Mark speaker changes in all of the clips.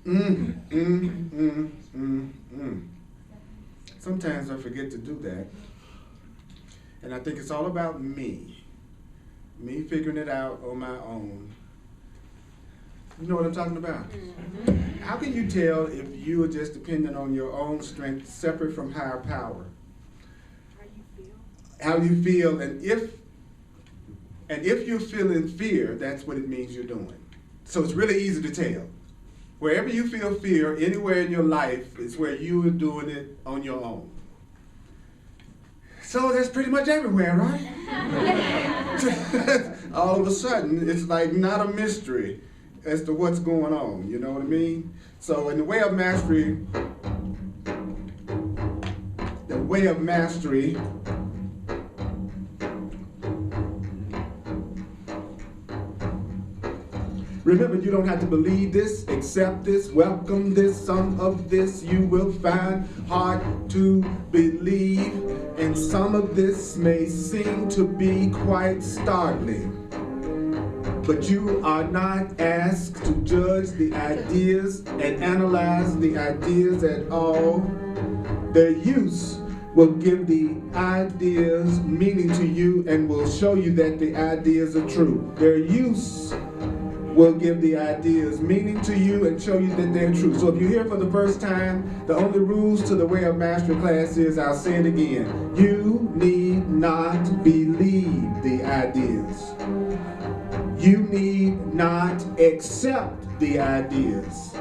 Speaker 1: Mm, mm, mm, mm, mm. Sometimes I forget to do that. And I think it's all about me. Me figuring it out on my own. You know what I'm talking about? Mm-hmm. How can you tell if you are just dependent on your own strength, separate from higher power? How you feel, and if you're feeling fear, that's what it means you're doing. So it's really easy to tell. Wherever you feel fear, anywhere in your life, is where you are doing it on your own. So that's pretty much everywhere, right? All of a sudden, it's like not a mystery as to what's going on, you know what I mean? So in the way of mastery, remember, you don't have to believe this, accept this, welcome this, some of this you will find hard to believe, and some of this may seem to be quite startling. But you are not asked to judge the ideas and analyze the ideas at all. Their use will give the ideas meaning to you and will show you that the ideas are true. Their use will give the ideas meaning to you and show you that they're true. So if you're here for the first time, the only rules to the Way of Mastery class is, I'll say it again, you need not believe the ideas. You need not accept the ideas.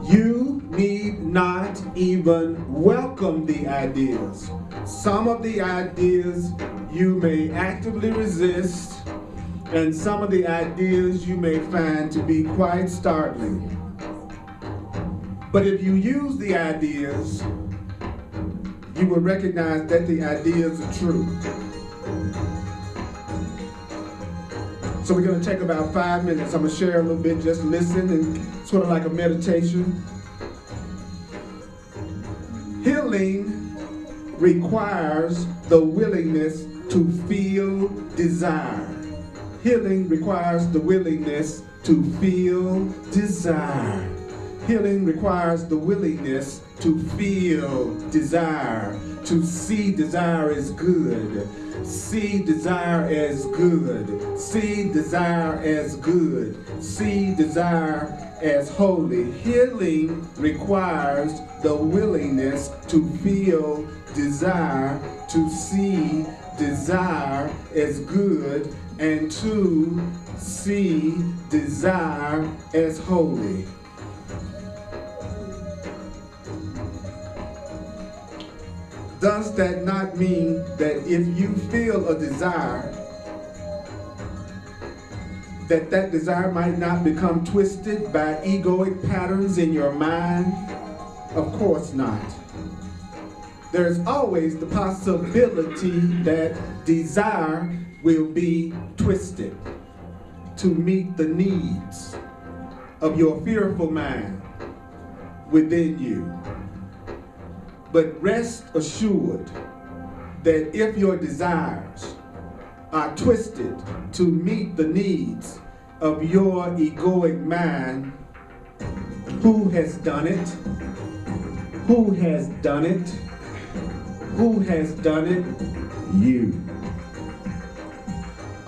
Speaker 1: You need not even welcome the ideas. Some of the ideas you may actively resist, and some of the ideas you may find to be quite startling. But if you use the ideas, you will recognize that the ideas are true. So we're going to take about 5 minutes. I'm going to share a little bit, just listen, and sort of like a meditation. Healing requires the willingness to feel desire. Healing requires the willingness to feel desire. Healing requires the willingness to feel desire, to see desire as good, see desire as good, see desire as good, see desire as holy. Healing requires the willingness to feel desire, to see desire as good, and to see desire as holy. Does that not mean that if you feel a desire, that desire might not become twisted by egoic patterns in your mind? Of course not. There's always the possibility that desire will be twisted to meet the needs of your fearful mind within you. But rest assured that if your desires are twisted to meet the needs of your egoic mind, who has done it? Who has done it? Who has done it? You.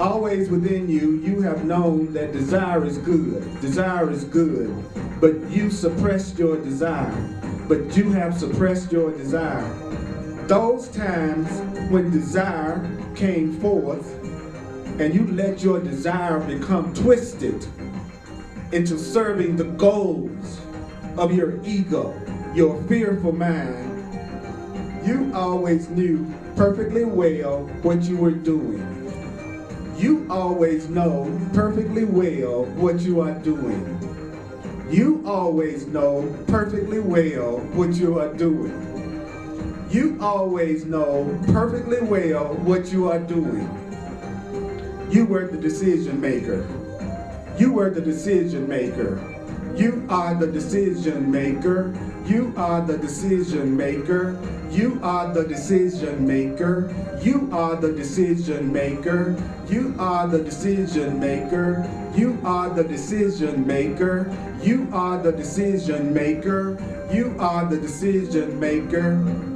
Speaker 1: Always within you, you have known that desire is good. Desire is good. But you suppressed your desire. But you have suppressed your desire. Those times when desire came forth and you let your desire become twisted into serving the goals of your ego, your fearful mind, you always knew perfectly well what you were doing. You always know perfectly well what you are doing. You always know perfectly well what you are doing. You always know perfectly well what you are doing. You were the decision maker. You were the decision maker. You are the decision maker. You are the decision maker. You are the decision maker. You are the decision maker. You are the decision maker. You are the decision maker. You are the decision maker. You are the decision maker.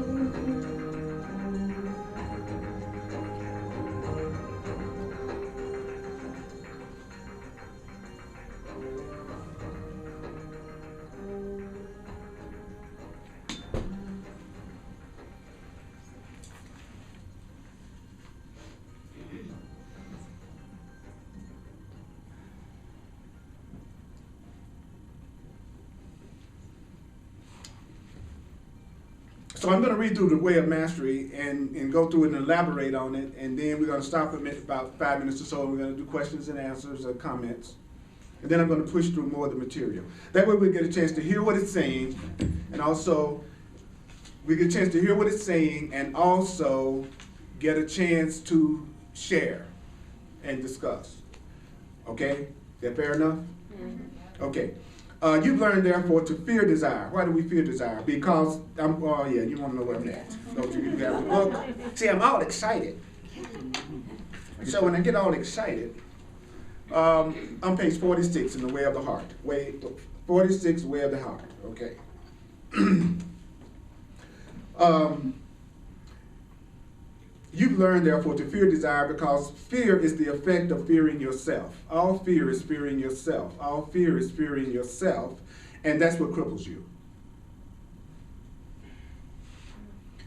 Speaker 1: So I'm going to read through the Way of Mastery and go through it and elaborate on it, and then we're going to stop for about 5 minutes or so, and we're going to do questions and answers or comments. And then I'm going to push through more of the material. That way we get a chance to hear what it's saying, and also we get a chance to hear what it's saying, and also get a chance to share and discuss. Okay? Is that fair enough? Mm-hmm. Okay. You've learned, therefore, to fear desire. Why do we fear desire? Because, oh yeah, you want to know where I'm at. Don't you? You got the book. See, I'm all excited. So when I get all excited, on page 46 in the Way of the Heart. 46, Way of the Heart. Okay. You've learned, therefore, to fear desire because fear is the effect of fearing yourself. All fear is fearing yourself. All fear is fearing yourself, and that's what cripples you.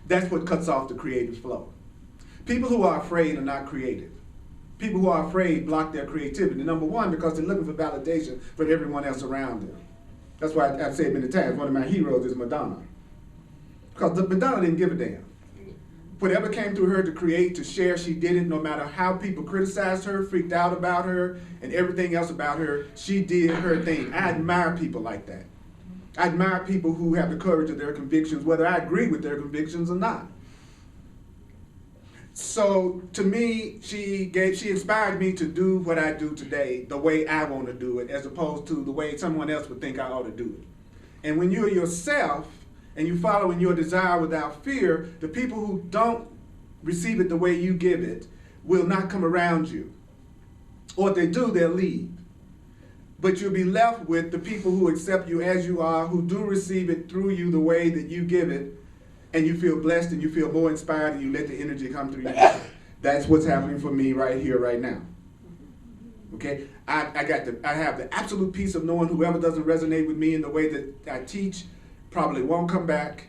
Speaker 1: That's what cuts off the creative flow. People who are afraid are not creative. People who are afraid block their creativity. Number one, because they're looking for validation from everyone else around them. That's why I've said many times, one of my heroes is Madonna. Because Madonna didn't give a damn. Whatever came through her to create, to share, she did it no matter how people criticized her, freaked out about her, and everything else about her. She did her thing. I admire people like that. I admire people who have the courage of their convictions, whether I agree with their convictions or not. So to me, she inspired me to do what I do today the way I want to do it, as opposed to the way someone else would think I ought to do it. And when you're yourself, and you follow in your desire without fear, the people who don't receive it the way you give it will not come around you. Or if they do, they'll leave. But you'll be left with the people who accept you as you are, who do receive it through you the way that you give it, and you feel blessed and you feel more inspired and you let the energy come through you. That's what's happening for me right here, right now. Okay? I have the absolute peace of knowing whoever doesn't resonate with me in the way that I teach probably won't come back.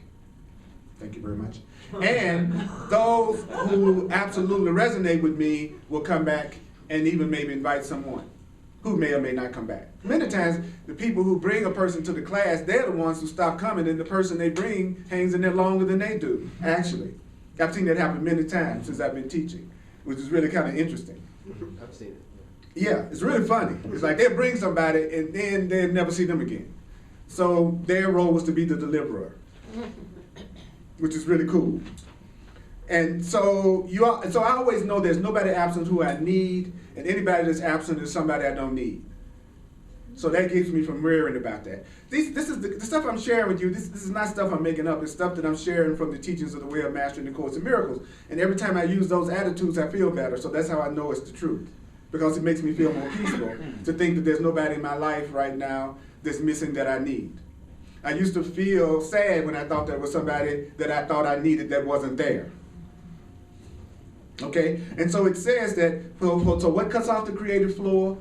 Speaker 1: Thank you very much. And those who absolutely resonate with me will come back and even maybe invite someone who may or may not come back. Many times, the people who bring a person to the class, they're the ones who stop coming, and the person they bring hangs in there longer than they do, actually. I've seen that happen many times since I've been teaching, which is really kind of interesting.
Speaker 2: I've seen it.
Speaker 1: Yeah, it's really funny. It's like they'll bring somebody, and then they'll never see them again. So their role was to be the deliverer, which is really cool. And so I always know there's nobody absent who I need, and anybody that's absent is somebody I don't need. So that keeps me from worrying about that. This is the stuff I'm sharing with you. This is not stuff I'm making up. It's stuff that I'm sharing from the teachings of the Way of Mastering the Course in Miracles. And every time I use those attitudes, I feel better. So that's how I know it's the truth, because it makes me feel more peaceful to think that there's nobody in my life right now that's missing that I need. I used to feel sad when I thought there was somebody that I thought I needed that wasn't there. Okay? And so it says that, so what cuts off the creative flow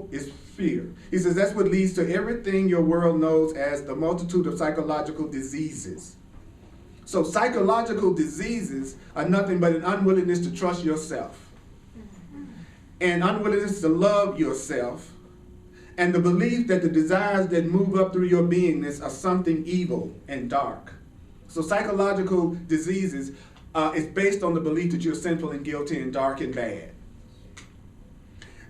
Speaker 1: is fear. He says that's what leads to everything your world knows as the multitude of psychological diseases. So psychological diseases are nothing but an unwillingness to trust yourself, and unwillingness to love yourself, and the belief that the desires that move up through your beingness are something evil and dark. So psychological diseases is based on the belief that you're sinful and guilty and dark and bad.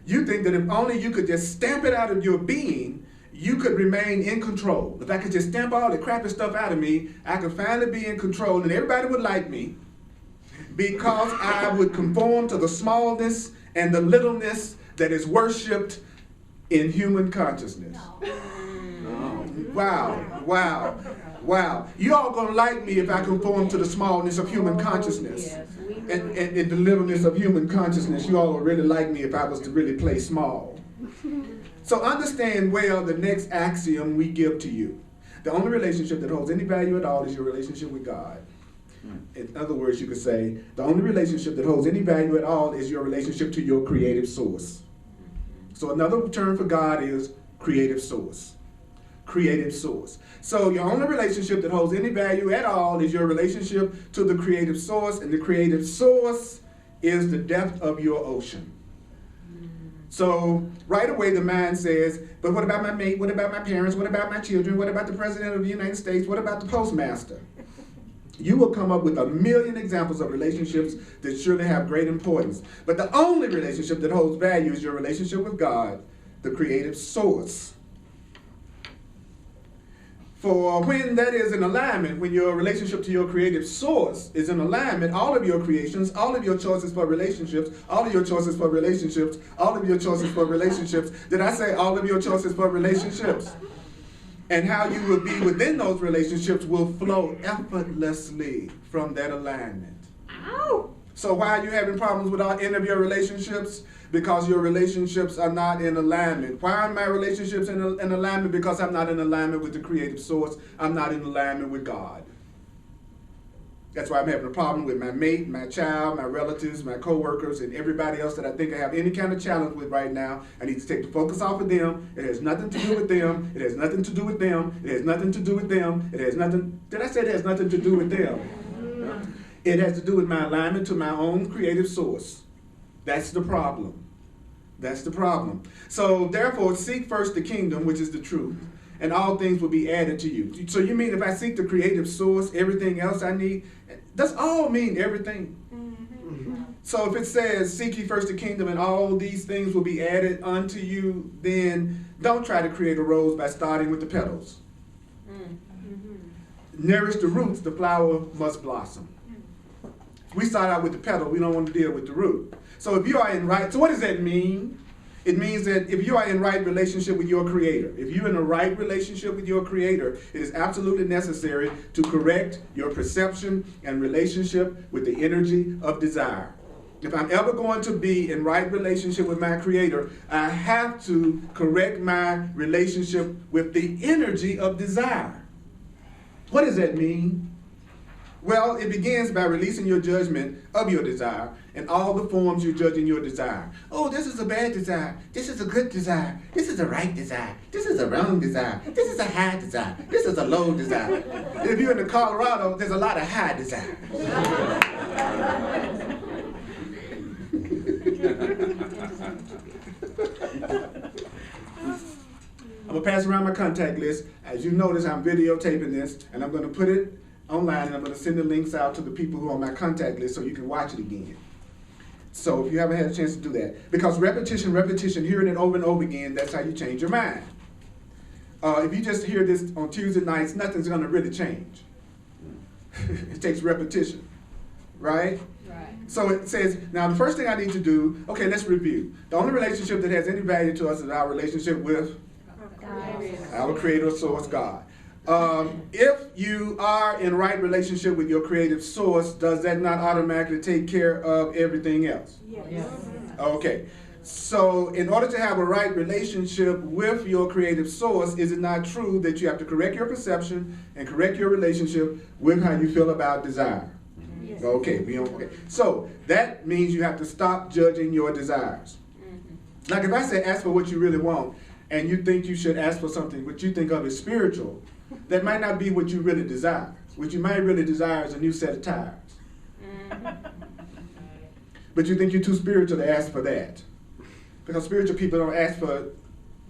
Speaker 1: You think that if only you could just stamp it out of your being, you could remain in control. If I could just stamp all the crappy stuff out of me, I could finally be in control and everybody would like me because I would conform to the smallness and the littleness that is worshipped in human consciousness.
Speaker 2: No.
Speaker 1: Wow, wow. Wow. You all gonna like me if I conform to the smallness of human consciousness.
Speaker 2: Yes,
Speaker 1: And the littleness of human consciousness. You all would really like me if I was to really play small. So understand well the next axiom we give to you. The only relationship that holds any value at all is your relationship with God. In other words, you could say, the only relationship that holds any value at all is your relationship to your creative source. So another term for God is creative source. Creative source. So your only relationship that holds any value at all is your relationship to the creative source, and the creative source is the depth of your ocean. So right away the mind says, but what about my mate? What about my parents? What about my children? What about the President of the United States? What about the Postmaster? You will come up with a million examples of relationships that surely have great importance. But the only relationship that holds value is your relationship with God, the creative source. For when that is in alignment, when your relationship to your creative source is in alignment, all of your creations, all of your choices for relationships, all of your choices for relationships, all of your choices for relationships, did I say all of your choices for relationships? And how you will be within those relationships will flow effortlessly from that alignment.
Speaker 2: Ow.
Speaker 1: So why are you having problems with any of your relationships? Because your relationships are not in alignment. Why are my relationships in alignment? Because I'm not in alignment with the creative source. I'm not in alignment with God. That's why I'm having a problem with my mate, my child, my relatives, my co-workers, and everybody else that I think I have any kind of challenge with right now. I need to take the focus off of them. It has nothing to do with them. It has nothing to do with them. It has nothing to do with them. It has nothing. Did I say it has nothing to do with them? It has to do with my alignment to my own creative source. That's the problem. That's the problem. So therefore, seek first the kingdom, which is the truth, and all things will be added to you. So you mean if I seek the creative source, everything else I need? Does all mean everything? Mm-hmm. So if it says, seek ye first the kingdom and all these things will be added unto you, then don't try to create a rose by starting with the petals. Mm-hmm. Nourish the roots, the flower must blossom. We start out with the petal, we don't want to deal with the root. So if you are in right, so what does that mean? It means that if you are in right relationship with your Creator, if you're in a right relationship with your Creator, it is absolutely necessary to correct your perception and relationship with the energy of desire. If I'm ever going to be in right relationship with my Creator, I have to correct my relationship with the energy of desire. What does that mean? Well, it begins by releasing your judgment of your desire and all the forms you're judging your desire. Oh, this is a bad desire. This is a good desire. This is a right desire. This is a wrong desire. This is a high desire. This is a low desire. If you're in Colorado, there's a lot of high desires. I'm going to pass around my contact list. As you notice, I'm videotaping this, and I'm going to put it online, and I'm going to send the links out to the people who are on my contact list so you can watch it again. So if you haven't had a chance to do that, because repetition, hearing it over and over again, that's how you change your mind. If you just hear this on Tuesday nights, nothing's going to really change. It takes repetition, right?
Speaker 2: Right.
Speaker 1: So it says, now the first thing I need to do, okay, let's review. The only relationship that has any value to us is our relationship with our Creator source, God. If you are in right relationship with your creative source, does that not automatically take care of everything else?
Speaker 2: Yes.
Speaker 1: Okay. So in order to have a right relationship with your creative source, is it not true that you have to correct your perception and correct your relationship with how you feel about desire?
Speaker 2: Yes.
Speaker 1: Okay. So that means you have to stop judging your desires. Mm-hmm. Like if I say ask for what you really want, and you think you should ask for something what you think of as spiritual, that might not be what you really desire. What you might really desire is a new set of tires. Mm-hmm. But you think you're too spiritual to ask for that. Because spiritual people don't ask for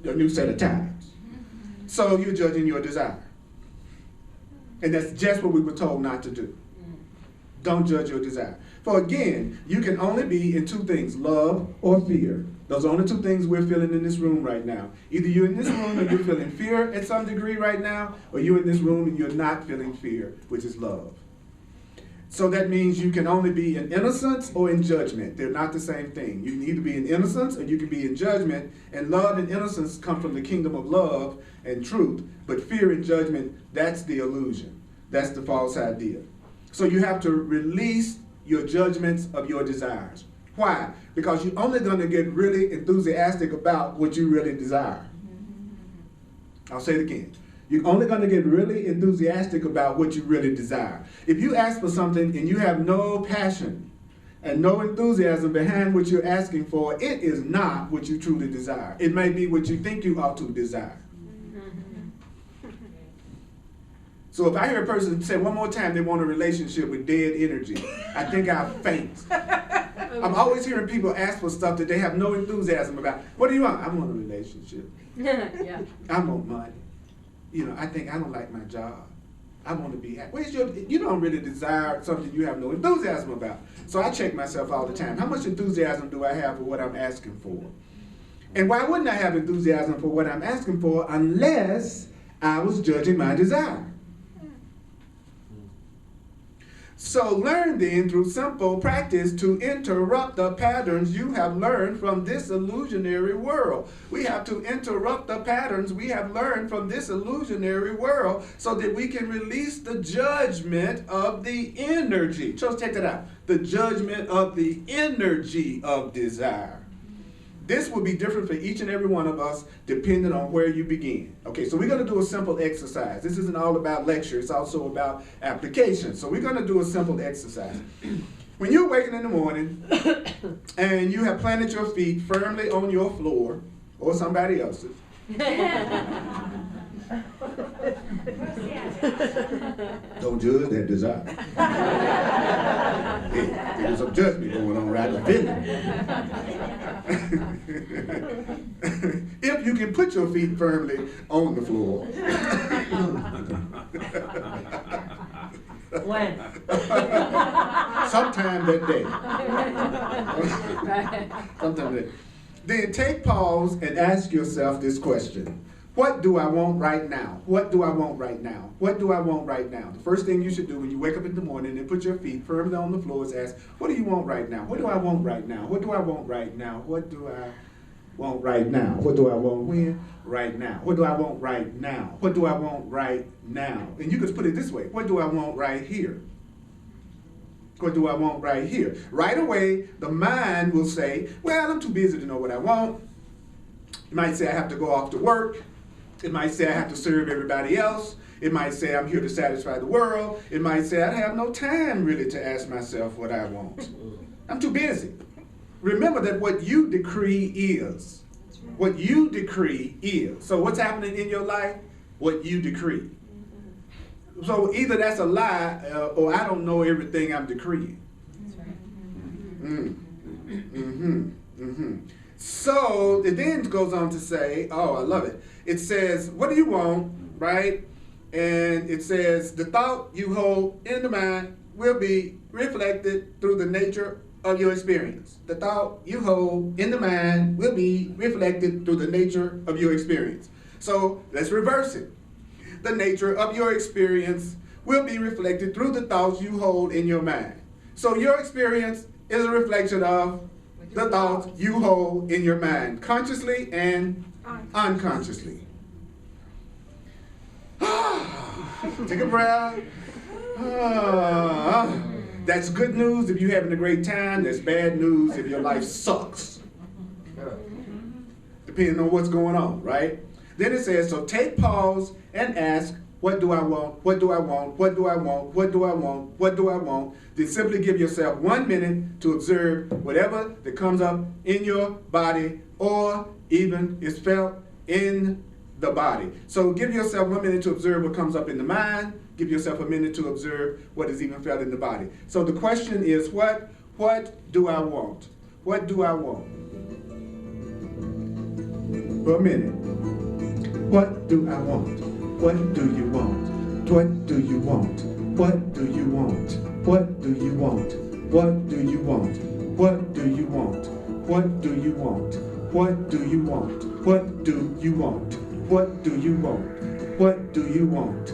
Speaker 1: a new set of tires. Mm-hmm. So you're judging your desire. And that's just what we were told not to do. Mm-hmm. Don't judge your desire. For again, you can only be in two things, love or fear. Those are only two things we're feeling in this room right now. Either you're in this room and you're feeling fear at some degree right now, or you're in this room and you're not feeling fear, which is love. So that means you can only be in innocence or in judgment. They're not the same thing. You can either be in innocence or you can be in judgment. And love and innocence come from the kingdom of love and truth. But fear and judgment, that's the illusion. That's the false idea. So you have to release your judgments of your desires. Why? Because you're only going to get really enthusiastic about what you really desire. I'll say it again. You're only going to get really enthusiastic about what you really desire. If you ask for something and you have no passion and no enthusiasm behind what you're asking for, it is not what you truly desire. It may be what you think you ought to desire. So if I hear a person say one more time they want a relationship with dead energy, I think I'll faint. I'm always hearing people ask for stuff that they have no enthusiasm about. What do you want? I want a relationship.
Speaker 2: Yeah.
Speaker 1: I want money. You know, I don't like my job. I want to be happy. You don't really desire something you have no enthusiasm about. So I check myself all the time. How much enthusiasm do I have for what I'm asking for? And why wouldn't I have enthusiasm for what I'm asking for unless I was judging my desire? So learn then through simple practice to interrupt the patterns you have learned from this illusionary world. We have to interrupt the patterns we have learned from this illusionary world so that we can release the judgment of the energy. So check that out. The judgment of the energy of desire. This will be different for each and every one of us depending on where you begin. Okay, so we're going to do a simple exercise. This isn't all about lecture, it's also about application. So we're going to do a simple exercise. When you're waking in the morning and you have planted your feet firmly on your floor or somebody else's, don't judge that desire. Hey, there's some judgment going on right in the feeling. If you can put your feet firmly on the floor.
Speaker 2: When?
Speaker 1: Sometime that day. Sometime that day. Then take pause and ask yourself this question. What do I want right now? What do I want right now? What do I want right now? The first thing you should do when you wake up in the morning and put your feet firmly on the floor is ask, what do you want right now? What do I want right now? What do I want right now? What do I want right now? What do I want when? Right now. What do I want right now? What do I want right now? And you could put it this way. What do I want right here? What do I want right here? Right away, the mind will say, well, I'm too busy to know what I want. It might say I have to go off to work. It might say I have to serve everybody else. It might say I'm here to satisfy the world. It might say I have no time really to ask myself what I want. I'm too busy. Remember that what you decree is. What you decree is. So what's happening in your life? What you decree. So either that's a lie or I don't know everything I'm decreeing. So it then goes on to say, oh, I love it. It says, what do you want, right? And it says, the thought you hold in the mind will be reflected through the nature of your experience. The thought you hold in the mind will be reflected through the nature of your experience. So let's reverse it. The nature of your experience will be reflected through the thoughts you hold in your mind. So your experience is a reflection of the thoughts you hold in your mind, consciously and unconsciously. Take a breath. That's good news if you're having a great time. That's bad news if your life sucks. Depending on what's going on, right? Then it says, so take pause and ask, what do I want? What do I want? What do I want? What do I want? What do I want? Then simply give yourself 1 minute to observe whatever that comes up in your body or even is felt in the body. So give yourself 1 minute to observe what comes up in the mind. Give yourself a minute to observe what is even felt in the body. So the question is, what do I want? What do I want? For a minute. What do I want? What do you want? What do you want? What do you want? What do you want? What do you want? What do you want? What do you want? What do you want? What do you want? What do you want? What do you want?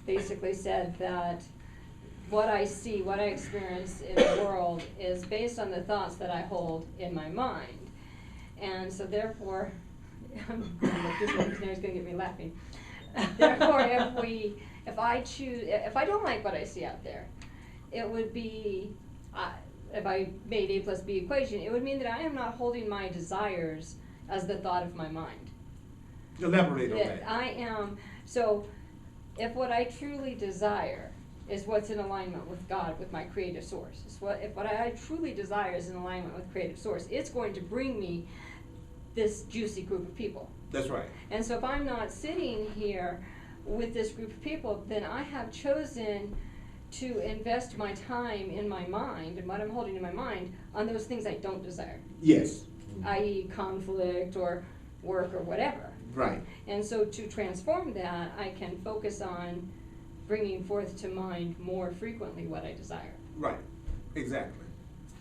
Speaker 2: basically said that what I see, what I experience in the world is based on the thoughts that I hold in my mind. And so therefore, I'm gonna look this way because now he's gonna get me laughing. Therefore, if I don't like what I see out there, it would be, if I made A plus B equation, it would mean that I am not holding my desires as the thought of my mind.
Speaker 1: Elaborate on that.
Speaker 2: I am, so if what I truly desire is what's in alignment with God, with my creative source, if what I truly desire is in alignment with creative source, it's going to bring me this juicy group of people.
Speaker 1: That's right.
Speaker 2: And so if I'm not sitting here with this group of people, then I have chosen to invest my time in my mind and what I'm holding in my mind on those things I don't desire.
Speaker 1: Yes.
Speaker 2: I.e. conflict or work or whatever.
Speaker 1: Right.
Speaker 2: And so to transform that, I can focus on bringing forth to mind more frequently what I desire.
Speaker 1: Right. Exactly.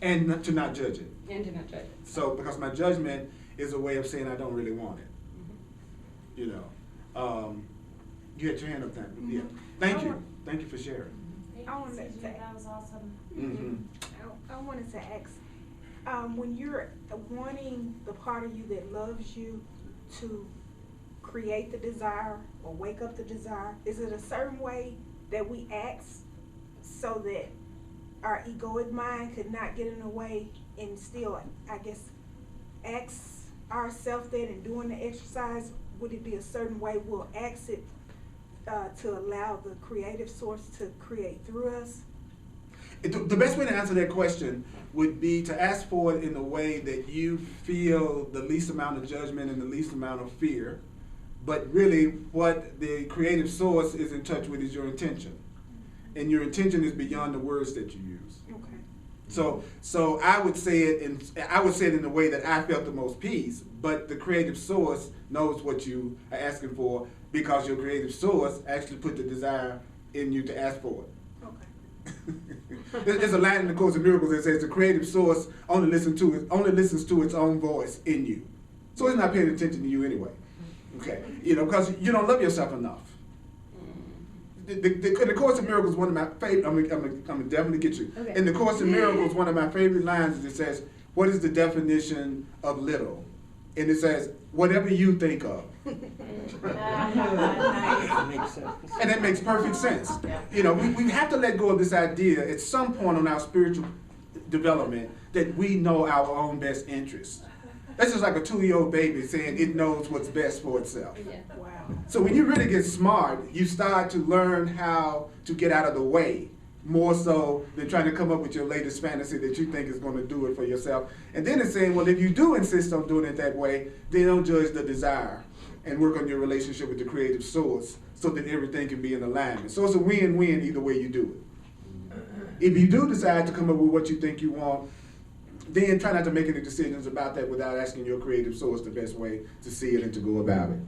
Speaker 1: And to not judge it.
Speaker 2: And to not judge it.
Speaker 1: So, because my judgment is a way of saying I don't really want it.
Speaker 2: Mm-hmm.
Speaker 1: You know. You had your hand up there. Mm-hmm. Yeah. Thank you. Thank you for sharing.
Speaker 3: I wanted to,
Speaker 4: that was awesome.
Speaker 1: Mm-hmm.
Speaker 3: I wanted to ask, when you're wanting the part of you that loves you to create the desire or wake up the desire, is it a certain way that we act so that our egoic mind could not get in the way and still, I guess, ask ourselves that and doing the exercise? Would it be a certain way we'll ask it to allow the creative source to create through us?
Speaker 1: The best way to answer that question would be to ask for it in a way that you feel the least amount of judgment and the least amount of fear. But really, what the creative source is in touch with is your intention. And your intention is beyond the words that you use.
Speaker 3: Okay.
Speaker 1: So I would say it in the way that I felt the most peace, but the creative source knows what you are asking for because your creative source actually put the desire in you to ask for it.
Speaker 3: Okay.
Speaker 1: There's a line in the Course in Miracles that says the creative source only listens to its own voice in you. So it's not paying attention to you anyway. Okay, you know, because you don't love yourself enough. The Course in Miracles, one of my favorite. I'm gonna definitely get you.
Speaker 2: Okay.
Speaker 1: In the Course in Miracles, one of my favorite lines is it says, "What is the definition of little?" And it says, "Whatever you think of."
Speaker 4: Nice.
Speaker 5: Makes sense.
Speaker 1: And that makes perfect sense. You know, we have to let go of this idea at some point on our spiritual development that we know our own best interest. That's just like a 2-year-old baby saying it knows what's best for itself.
Speaker 2: Yeah.
Speaker 3: Wow.
Speaker 1: So when you really get smart, you start to learn how to get out of the way, more so than trying to come up with your latest fantasy that you think is going to do it for yourself. And then it's saying, well, if you do insist on doing it that way, then don't judge the desire and work on your relationship with the creative source so that everything can be in alignment. So it's a win-win either way you do it. If you do decide to come up with what you think you want, then try not to make any decisions about that without asking your creative source the best way to see it and to go about it.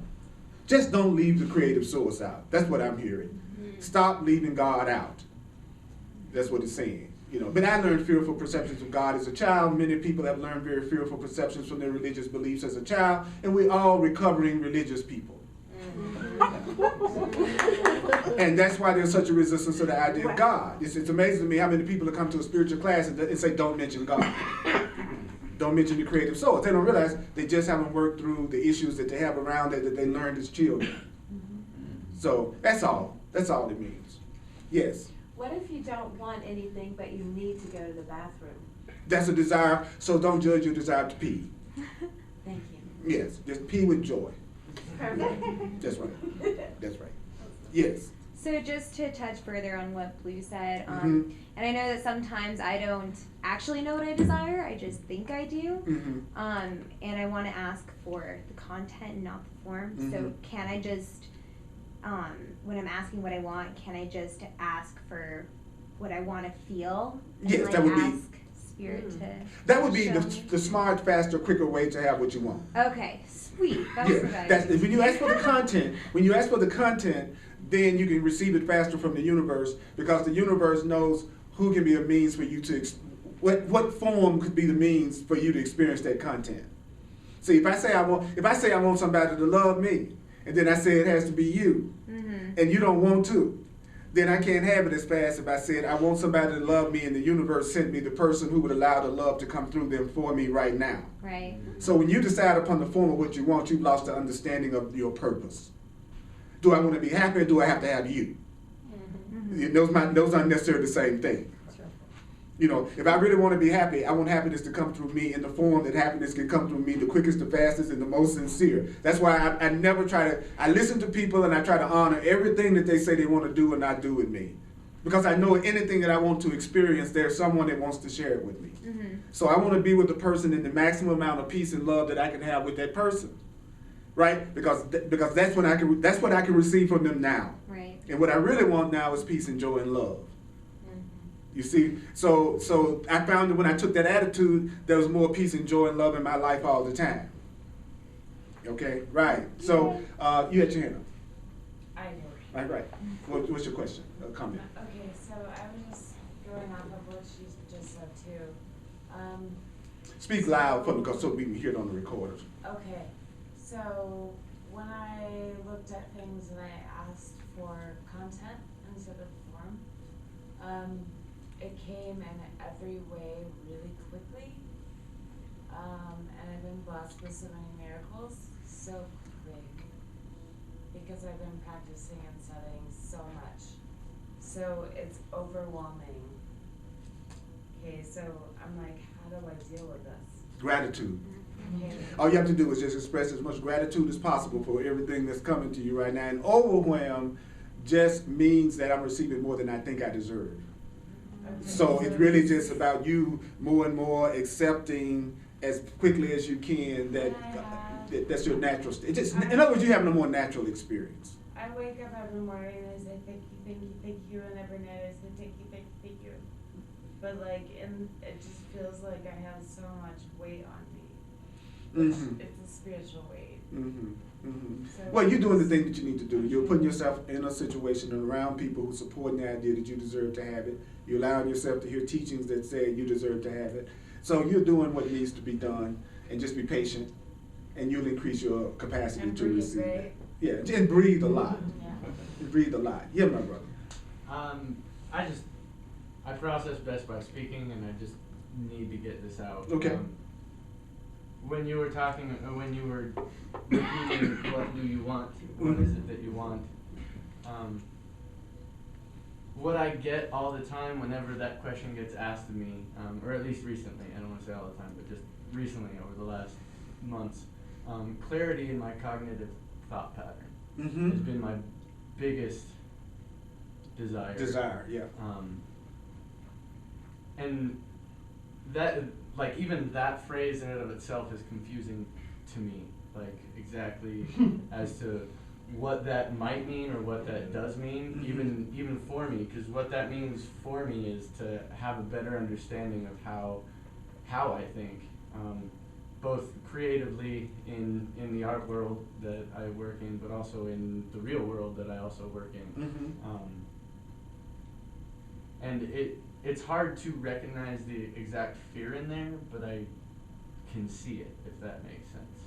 Speaker 1: Just don't leave the creative source out. That's what I'm hearing. Stop leaving God out. That's what it's saying. You know, but I learned fearful perceptions of God as a child. Many people have learned very fearful perceptions from their religious beliefs as a child, and we're all recovering religious people. And that's why there's such a resistance to the idea of God. It's amazing to me how many people that come to a spiritual class and say, don't mention God. Don't mention the creative source. They don't realize they just haven't worked through the issues that they have around it that they learned as children. So that's all. That's all it means. Yes.
Speaker 4: What if you don't want anything, but you need to go to the bathroom?
Speaker 1: That's a desire, so don't judge your desire to pee.
Speaker 4: Thank you.
Speaker 1: Yes, just pee with joy.
Speaker 4: Perfect.
Speaker 1: That's right. That's right. Yes.
Speaker 6: So just to touch further on what Blue said,
Speaker 1: Mhm.
Speaker 6: and I know that sometimes I don't actually know what I desire, I just think I do.
Speaker 1: Mm-hmm.
Speaker 6: And I want to ask for the content, not the form. So
Speaker 1: Mhm.
Speaker 6: can I just, when I'm asking what I want, can I just ask for what I want to feel? And
Speaker 1: Yes, that would be-
Speaker 6: ask Spirit to
Speaker 1: That would be
Speaker 6: show me?
Speaker 1: the smart, faster, quicker way to have what you want.
Speaker 6: Okay, sweet. That's
Speaker 1: Yeah,
Speaker 6: what I
Speaker 1: that's
Speaker 6: need.
Speaker 1: when you ask for the content. When you ask for the content, then you can receive it faster from the universe because the universe knows who can be a means for you to what form could be the means for you to experience that content. See, if I say I want somebody to love me, and then I say it has to be you,
Speaker 6: Mm-hmm.
Speaker 1: and you don't want to, then I can't have it as fast if I said, I want somebody to love me and the universe sent me the person who would allow the love to come through them for me right now.
Speaker 6: Right.
Speaker 1: So when you decide upon the form of what you want, you've lost the understanding of your purpose. Do I want to be happy or do I have to have you? Those aren't necessarily the same thing.
Speaker 2: Sure.
Speaker 1: You know, if I really want to be happy, I want happiness to come through me in the form that happiness can come through me the quickest, the fastest, and the most sincere. That's why I never I listen to people and I try to honor everything that they say they want to do and not do with me. Because I know anything that I want to experience, there's someone that wants to share it with me.
Speaker 6: Mm-hmm.
Speaker 1: So I want to be with the person in the maximum amount of peace and love that I can have with that person. Right? Because that's what I can receive from them now.
Speaker 6: Right.
Speaker 1: And what I really want now is peace and joy and love. You see, so I found that when I took that attitude, there was more peace and joy and love in my life all the time. Okay, right. So you had your hand up.
Speaker 7: I do.
Speaker 1: Right. What's your question? Comment.
Speaker 7: Okay, so I was just going off of what she just said too.
Speaker 1: Speak loud for me, so we can hear it on the recorders.
Speaker 7: Okay, so when I looked at things and I asked for content instead of form, it came in every way really quickly, and I've been blessed with so many miracles so quickly because I've been practicing and studying so much. So it's overwhelming. Okay, so I'm like, how do I deal with this?
Speaker 1: Gratitude.
Speaker 7: Okay.
Speaker 1: All you have to do is just express as much gratitude as possible for everything that's coming to you right now. And overwhelm just means that I'm receiving more than I think I deserve.
Speaker 7: Okay.
Speaker 1: So it's really just about you more and more accepting as quickly as you can that's your natural state. In other words, you're having a more natural experience.
Speaker 7: I wake up every morning and I say thank you, and every night I say thank you. But like, and it just feels like I have so much weight on me.
Speaker 1: Mm-hmm.
Speaker 7: It's a spiritual weight.
Speaker 1: Mm-hmm. Mm-hmm.
Speaker 7: So
Speaker 1: Well, you're doing the thing that you need to do. You're putting yourself in a situation and around people who support the idea that you deserve to have it. You're allowing yourself to hear teachings that say you deserve to have it. So you're doing what needs to be done, and just be patient, and you'll increase your capacity
Speaker 7: And
Speaker 1: to
Speaker 7: breathe,
Speaker 1: receive
Speaker 7: right?
Speaker 1: it. Yeah, and breathe a lot.
Speaker 7: Yeah.
Speaker 1: Breathe a lot. Yeah, my brother.
Speaker 8: I process best by speaking, and I just need to get this out.
Speaker 1: Okay.
Speaker 8: When you were talking, when you were repeating, what do you want? What is it that you want? What I get all the time whenever that question gets asked of me, or at least recently, I don't want to say all the time, but just recently over the last months, clarity in my cognitive thought pattern has been my biggest desire.
Speaker 1: Yeah.
Speaker 8: And that, like, even that phrase in and of itself is confusing to me, like, exactly as to what that might mean or what that does mean, even for me, because what that means for me is to have a better understanding of how I think, both creatively in the art world that I work in, but also in the real world that I also work in. And it's hard to recognize the exact fear in there, but I can see it, if that makes sense.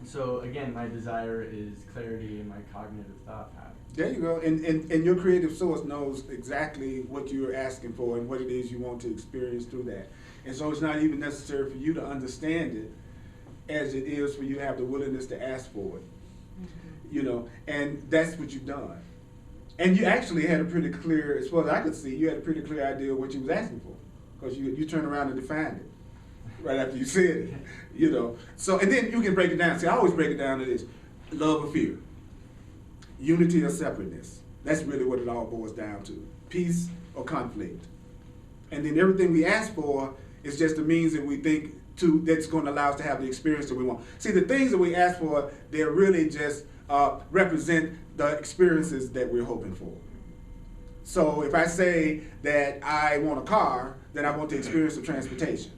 Speaker 8: So again, my desire is clarity in my cognitive thought pattern.
Speaker 1: There you go. And your creative source knows exactly what you're asking for and what it is you want to experience through that. And so it's not even necessary for you to understand it as it is for you to have the willingness to ask for it. You know, and that's what you've done. And you actually had a pretty clear, as far as I could see, you had a pretty clear idea of what you was asking for. Because you turned around and defined it right after you said it, you know. So, and then you can break it down. See, I always break it down to this: love or fear, unity or separateness. That's really what it all boils down to: peace or conflict. And then everything we ask for is just the means that we think to that's going to allow us to have the experience that we want. See, the things that we ask for, they're really just represent the experiences that we're hoping for. So if I say that I want a car, then I want the experience of transportation.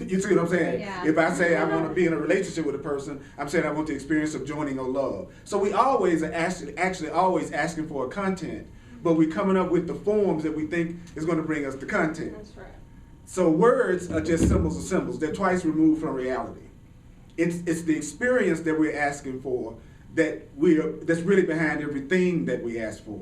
Speaker 1: You see what I'm saying?
Speaker 6: Yeah.
Speaker 1: If I say I want to be in a relationship with a person, I'm saying I want the experience of joining or love. So we always are actually always asking for a content, but we're coming up with the forms that we think is going to bring us the content.
Speaker 2: That's right.
Speaker 1: So words are just symbols of symbols. They're twice removed from reality. It's the experience that we're asking for that's really behind everything that we ask for.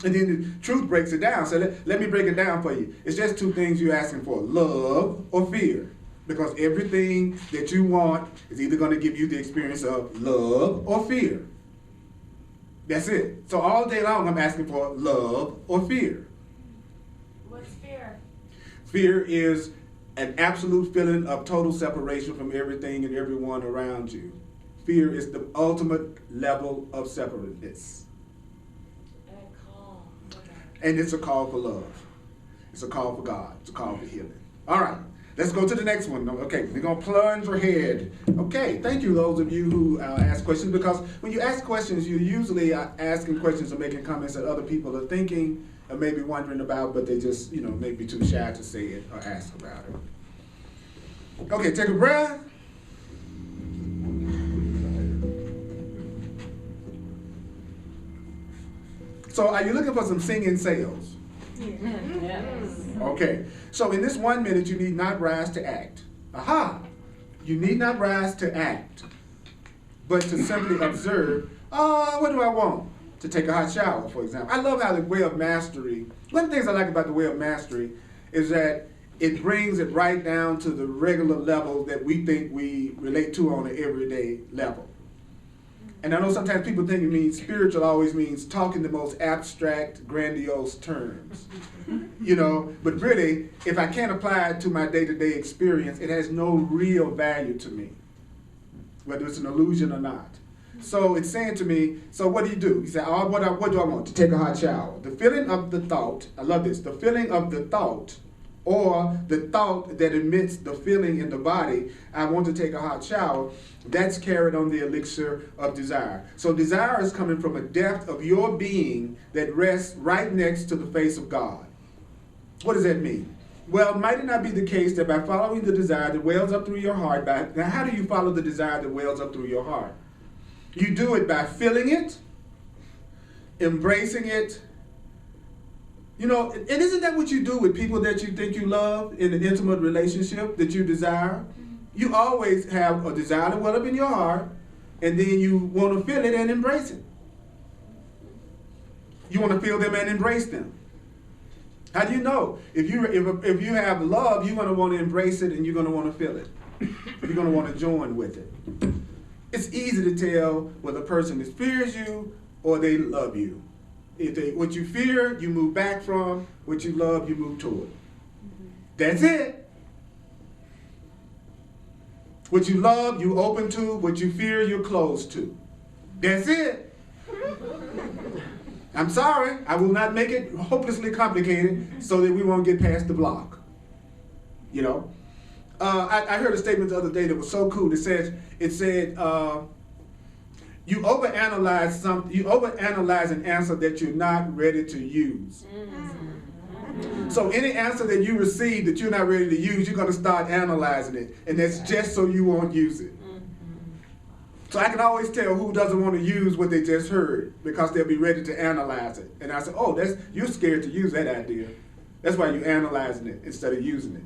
Speaker 1: And then the truth breaks it down. So let me break it down for you. It's just two things you're asking for, love or fear. Because everything that you want is either going to give you the experience of love or fear. That's it. So all day long I'm asking for love or fear.
Speaker 7: What's fear?
Speaker 1: Fear is an absolute feeling of total separation from everything and everyone around you. Fear is the ultimate level of separateness.
Speaker 7: And a call for God.
Speaker 1: And it's a call for love. It's a call for God. It's a call for healing. All right, let's go to the next one. Okay, we're going to plunge ahead. Okay, thank you, those of you who ask questions, because when you ask questions, you're usually asking questions or making comments that other people are thinking or maybe wondering about, but they just, maybe too shy to say it or ask about it. Okay, take a breath. So are you looking for some singing sales?
Speaker 9: Yes.
Speaker 1: Okay, so in this 1 minute, you need not rise to act. Aha! You need not rise to act, but to simply observe, what do I want? To take a hot shower, for example. I love how the way of mastery, one of the things I like about the way of mastery is that it brings it right down to the regular level that we think we relate to on an everyday level. And I know sometimes people think it means spiritual always means talking the most abstract, grandiose terms. But really, if I can't apply it to my day-to-day experience, it has no real value to me, whether it's an illusion or not. So it's saying to me, so what do? You say, what do I want? To take a hot shower. The feeling of the thought, I love this, the feeling of the thought, or the thought that emits the feeling in the body, I want to take a hot shower, that's carried on the elixir of desire. So desire is coming from a depth of your being that rests right next to the face of God. What does that mean? Well, might it not be the case that by following the desire that wells up through your heart, now how do you follow the desire that wells up through your heart? You do it by feeling it, embracing it. And isn't that what you do with people that you think you love in an intimate relationship that you desire? You always have a desire to well up in your heart, and then you want to feel it and embrace it. You want to feel them and embrace them. How do you know? If you have love, you're going to want to embrace it and you're going to want to feel it. You're going to want to join with it. It's easy to tell whether a person fears you or they love you. What you fear, you move back from. What you love, you move toward. That's it. What you love, you open to. What you fear, you're closed to. That's it. I'm sorry, I will not make it hopelessly complicated so that we won't get past the block. I heard a statement the other day that was so cool. It said, you overanalyze something. You overanalyze an answer that you're not ready to use. So any answer that you receive that you're not ready to use, you're going to start analyzing it, and that's just so you won't use it. So I can always tell who doesn't want to use what they just heard because they'll be ready to analyze it. And I say, you're scared to use that idea. That's why you're analyzing it instead of using it.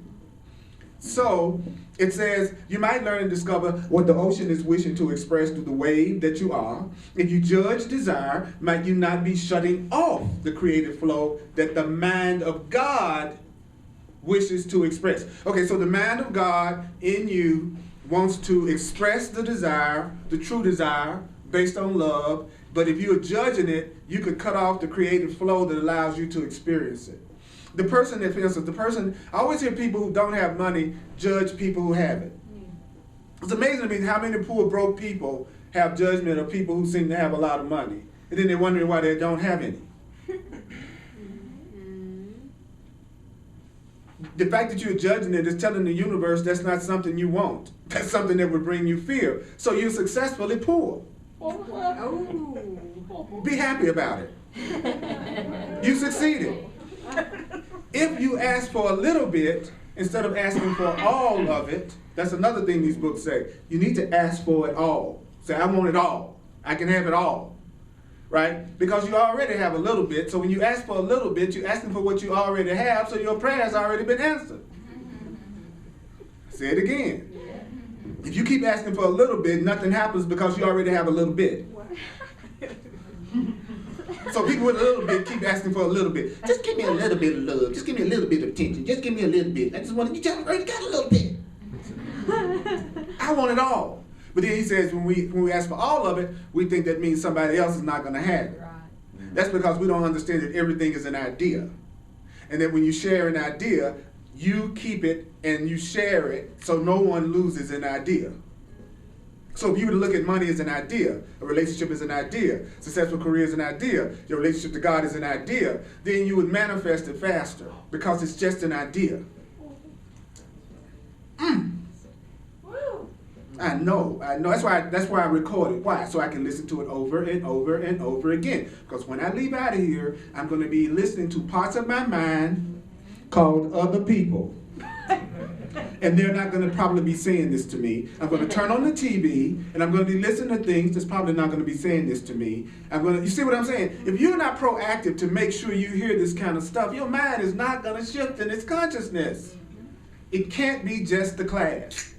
Speaker 1: So it says, you might learn and discover what the ocean is wishing to express through the wave that you are. If you judge desire, might you not be shutting off the creative flow that the mind of God wishes to express? Okay, so the mind of God in you wants to express the desire, the true desire, based on love. But if you're judging it, you could cut off the creative flow that allows you to experience it. For instance, I always hear people who don't have money judge people who have it. It's amazing to me how many poor, broke people have judgment of people who seem to have a lot of money. And then they're wondering why they don't have any. The fact that you're judging it is telling the universe that's not something you want. That's something that would bring you fear. So you're successfully poor. Be happy about it. You succeeded. If you ask for a little bit instead of asking for all of it, that's another thing these books say. You need to ask for it all. Say, I want it all. I can have it all. Right? Because you already have a little bit. So when you ask for a little bit, you're asking for what you already have, so your prayer has already been answered. Say it again. If you keep asking for a little bit, nothing happens because you already have a little bit. So people with a little bit keep asking for a little bit. Just give me a little bit of love. Just give me a little bit of attention. Just give me a little bit. I just want you just already got a little bit. I want it all. But then he says when we ask for all of it, we think that means somebody else is not going to have it.
Speaker 2: Right.
Speaker 1: That's because we don't understand that everything is an idea. And that when you share an idea, you keep it and you share it so no one loses an idea. So if you were to look at money as an idea, a relationship is an idea, successful career is an idea, your relationship to God is an idea, then you would manifest it faster because it's just an idea. I know. That's why I record it. Why? So I can listen to it over and over and over again. Because when I leave out of here, I'm going to be listening to parts of my mind called other people. And they're not going to probably be saying this to me. I'm going to turn on the TV, and I'm going to be listening to things that's probably not going to be saying this to me. You see what I'm saying? If you're not proactive to make sure you hear this kind of stuff, your mind is not going to shift in its consciousness. It can't be just the class.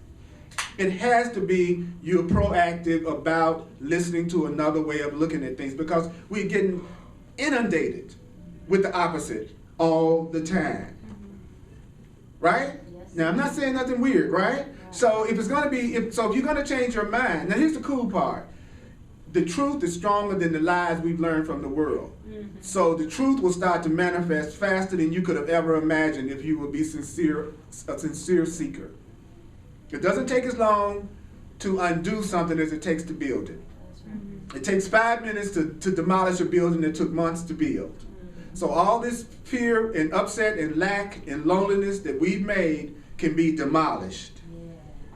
Speaker 1: It has to be you're proactive about listening to another way of looking at things, because we're getting inundated with the opposite all the time. Right? Now, I'm not saying nothing weird, right? So if you're going to change your mind, now here's the cool part. The truth is stronger than the lies we've learned from the world. So the truth will start to manifest faster than you could have ever imagined if you would be a sincere seeker. It doesn't take as long to undo something as it takes to build it. It takes 5 minutes to demolish a building that took months to build. So all this fear and upset and lack and loneliness that we've made can be demolished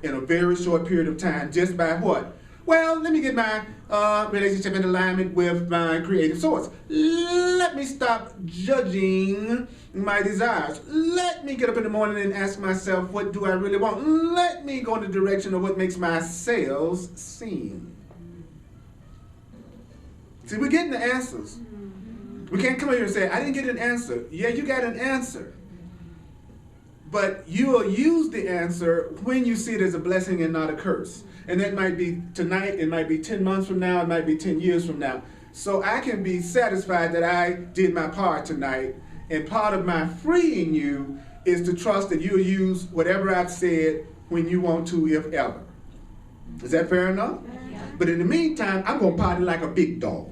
Speaker 1: in a very short period of time just by what? Well, let me get my relationship in alignment with my creative source. Let me stop judging my desires. Let me get up in the morning and ask myself, what do I really want? Let me go in the direction of what makes my sails sing. See, we're getting the answers. We can't come here and say, I didn't get an answer. Yeah, you got an answer. But you will use the answer when you see it as a blessing and not a curse. And that might be tonight, it might be 10 months from now, it might be 10 years from now. So I can be satisfied that I did my part tonight. And part of my freeing you is to trust that you'll use whatever I've said when you want to, if ever. Is that fair enough? Yeah. But in the meantime, I'm going to party like a big dog.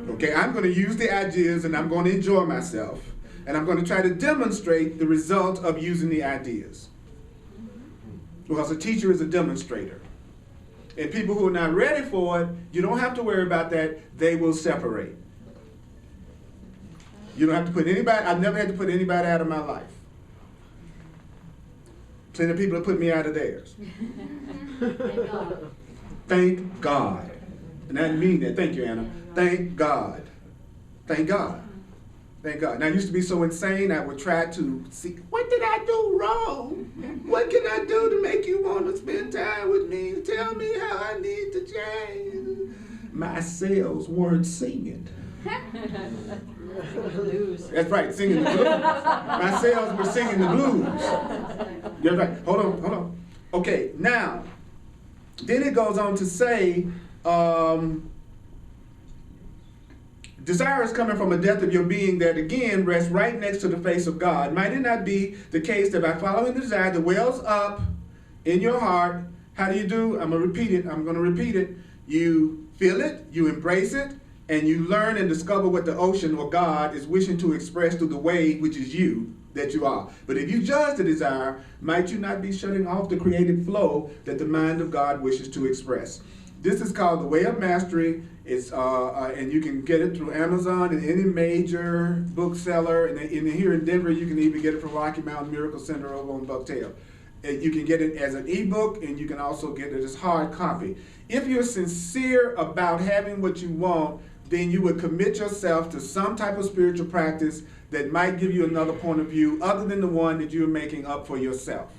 Speaker 1: Okay, I'm going to use the ideas and I'm going to enjoy myself. And I'm going to try to demonstrate the result of using the ideas. Because a teacher is a demonstrator. And people who are not ready for it, you don't have to worry about that. They will separate. You don't have to put anybody, I've never had to put anybody out of my life. Plenty of people have put me out of theirs. Thank God. And I didn't mean that. Thank you, Anna. Thank God. Thank God. Thank God. Now, I used to be so insane, I would try to see, what did I do wrong? What can I do to make you want to spend time with me? Tell me how I need to change. My sails weren't singing. That's right, singing the blues. My sails were singing the blues. That's right. Hold on. Okay, now, then it goes on to say, desire is coming from a depth of your being that again rests right next to the face of God. Might it not be the case that by following the desire that wells up in your heart, how do you do? I'm going to repeat it. You feel it, you embrace it, and you learn and discover what the ocean or God is wishing to express through the wave, which is you, that you are. But if you judge the desire, might you not be shutting off the creative flow that the mind of God wishes to express? This is called The Way of Mastery. It's and you can get it through Amazon and any major bookseller. And here in Denver, you can even get it from Rocky Mountain Miracle Center over on Bucktail. You can get it as an ebook, and you can also get it as hard copy. If you're sincere about having what you want, then you would commit yourself to some type of spiritual practice that might give you another point of view other than the one that you're making up for yourself.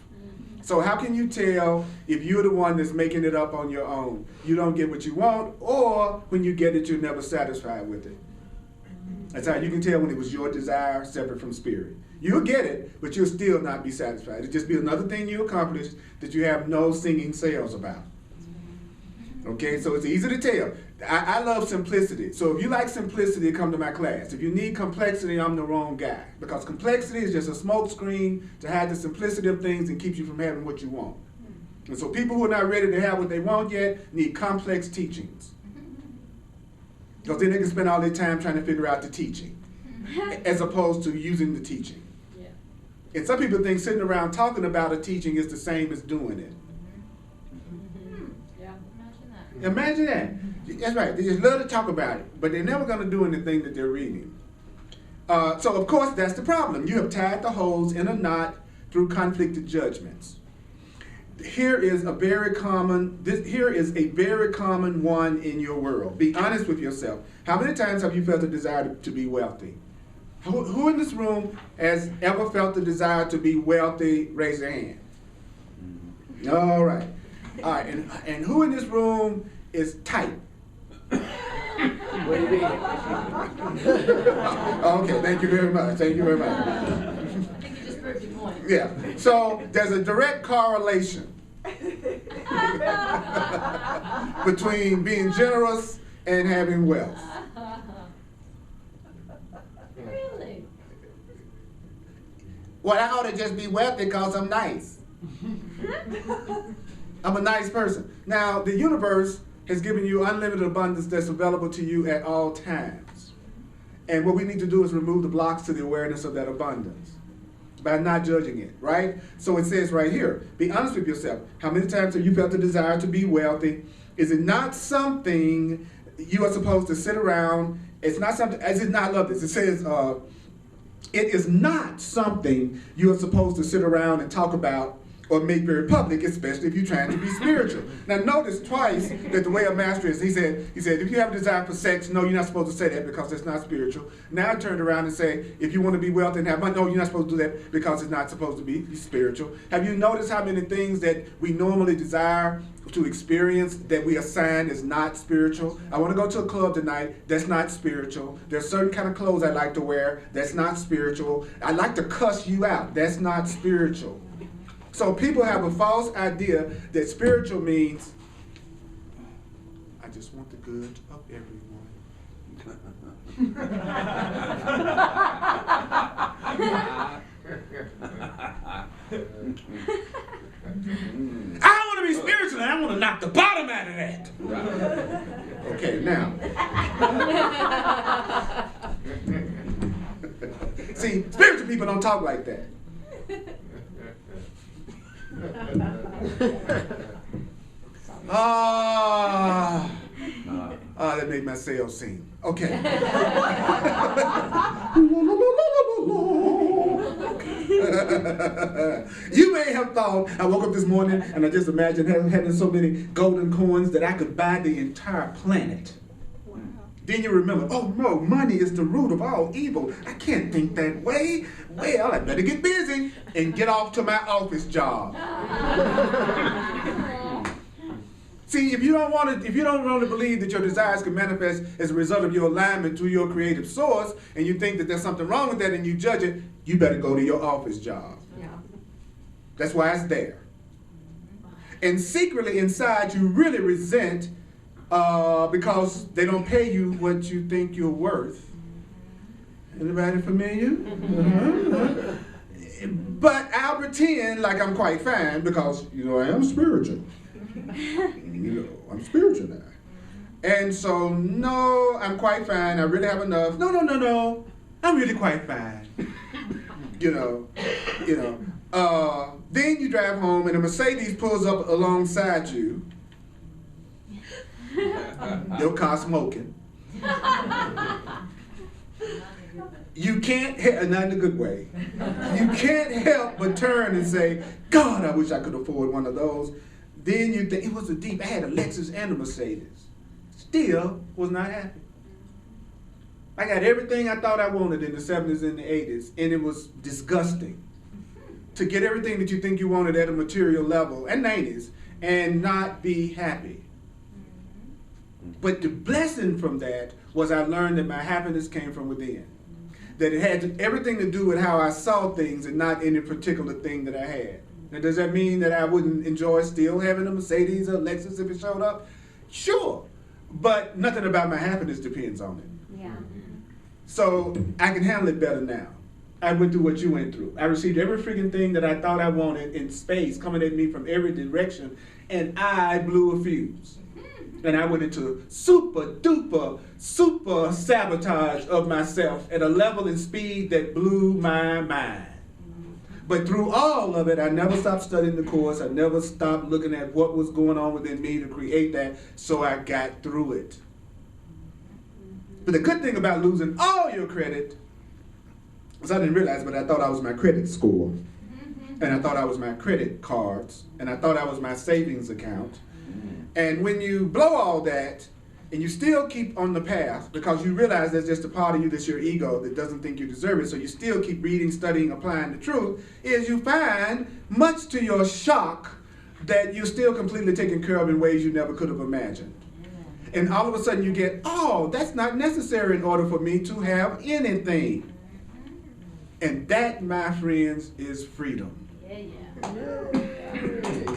Speaker 1: So how can you tell if you're the one that's making it up on your own? You don't get what you want, or when you get it, you're never satisfied with it. That's how you can tell when it was your desire separate from spirit. You'll get it, but you'll still not be satisfied. It'll just be another thing you accomplished that you have no singing sales about. Okay, so it's easy to tell. I love simplicity. So if you like simplicity, come to my class. If you need complexity, I'm the wrong guy. Because complexity is just a smoke screen to hide the simplicity of things and keep you from having what you want. And so people who are not ready to have what they want yet need complex teachings. Because then they can spend all their time trying to figure out the teaching as opposed to using the teaching.
Speaker 2: Yeah.
Speaker 1: And some people think sitting around talking about a teaching is the same as doing it.
Speaker 2: Yeah, imagine that.
Speaker 1: Imagine that. That's right. They just love to talk about it, but they're never going to do anything that they're reading. So, of course, that's the problem. You have tied the holes in a knot through conflicted judgments. Here is a very common one in your world. Be honest with yourself. How many times have you felt a desire to be wealthy? Who in this room has ever felt the desire to be wealthy? Raise your hand. All right. All right. And who in this room is tight?
Speaker 5: What do you mean?
Speaker 1: Okay, thank you very much. Thank you very much.
Speaker 2: I think you just proved your point.
Speaker 1: Yeah. So there's a direct correlation between being generous and having wealth.
Speaker 2: Really?
Speaker 1: Well, I ought to just be wealthy because I'm nice. I'm a nice person. Now, the universe has given you unlimited abundance that's available to you at all times. And what we need to do is remove the blocks to the awareness of that abundance by not judging it, right? So it says right here, be honest with yourself. How many times have you felt the desire to be wealthy? Is it not something you are supposed to sit around? It's not something, I did not love this. It says, it is not something you are supposed to sit around and talk about or make very public, especially if you're trying to be spiritual. Now notice twice that the way of mastery is, he said, if you have a desire for sex, no, you're not supposed to say that because it's not spiritual. Now I turned around and say, if you want to be wealthy and have money, no, you're not supposed to do that because it's not supposed to be spiritual. Have you noticed how many things that we normally desire to experience that we assign as not spiritual? I want to go to a club tonight, that's not spiritual. There's certain kind of clothes I like to wear, that's not spiritual. I like to cuss you out, that's not spiritual. So people have a false idea that spiritual means, I just want the good of everyone. I want to be spiritual and I want to knock the bottom out of that. Okay, now. See, spiritual people don't talk like that. That made my sales sing. Okay. You may have thought, I woke up this morning and I just imagined having so many golden coins that I could buy the entire planet. Wow. Then you remember, oh no, money is the root of all evil. I can't think that way. Well, I better get busy and get off to my office job. See, if you don't want to believe that your desires can manifest as a result of your alignment to your creative source, and you think that there's something wrong with that and you judge it, you better go to your office job. Yeah. That's why it's there. And secretly inside, you really resent because they don't pay you what you think you're worth. Anybody familiar? But I'll pretend like I'm quite fine because, I am spiritual. I'm spiritual now. And so, no, I'm quite fine. I really have enough. No. I'm really quite fine. Then you drive home and a Mercedes pulls up alongside you. Your car smoking. You can't help, not in a good way. You can't help but turn and say, God, I wish I could afford one of those. Then you think, it was I had a Lexus and a Mercedes. Still was not happy. I got everything I thought I wanted in the 70s and the 80s, and it was disgusting to get everything that you think you wanted at a material level, and 90s, and not be happy. But the blessing from that was I learned that my happiness came from within. that it had everything to do with how I saw things and not any particular thing that I had. Now, does that mean that I wouldn't enjoy still having a Mercedes or a Lexus if it showed up? Sure, but nothing about my happiness depends on it.
Speaker 6: Yeah.
Speaker 1: So I can handle it better now. I went through what you went through. I received every freaking thing that I thought I wanted in space coming at me from every direction, and I blew a fuse. And I went into super duper, super sabotage of myself at a level and speed that blew my mind. But through all of it, I never stopped studying the course. I never stopped looking at what was going on within me to create that, so I got through it. But the good thing about losing all your credit is I didn't realize, but I thought I was my credit score. And I thought I was my credit cards. And I thought I was my savings account. And when you blow all that, and you still keep on the path, because you realize there's just a part of you that's your ego that doesn't think you deserve it, so you still keep reading, studying, applying the truth, is you find, much to your shock, that you're still completely taken care of in ways you never could have imagined. And all of a sudden you get, oh, that's not necessary in order for me to have anything. And that, my friends, is freedom.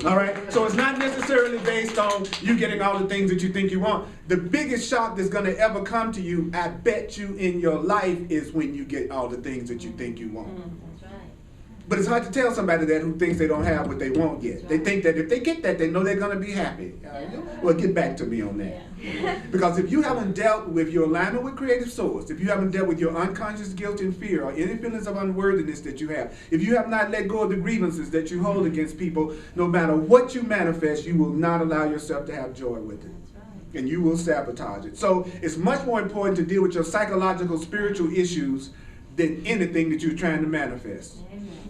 Speaker 1: All right, so it's not necessarily based on you getting all the things that you think you want. The biggest shock that's going to ever come to you, I bet you, in your life is when you get all the things that you think you want.
Speaker 4: That's right.
Speaker 1: But it's hard to tell somebody that who thinks they don't have what they want yet. They think that if they get that, they know they're going to be happy. Well, get back to me on that. Because if you haven't dealt with your alignment with creative source, if you haven't dealt with your unconscious guilt and fear or any feelings of unworthiness that you have, if you have not let go of the grievances that you hold against people, no matter what you manifest, you will not allow yourself to have joy with it. And you will sabotage it. So it's much more important to deal with your psychological, spiritual issues than anything that you're trying to manifest.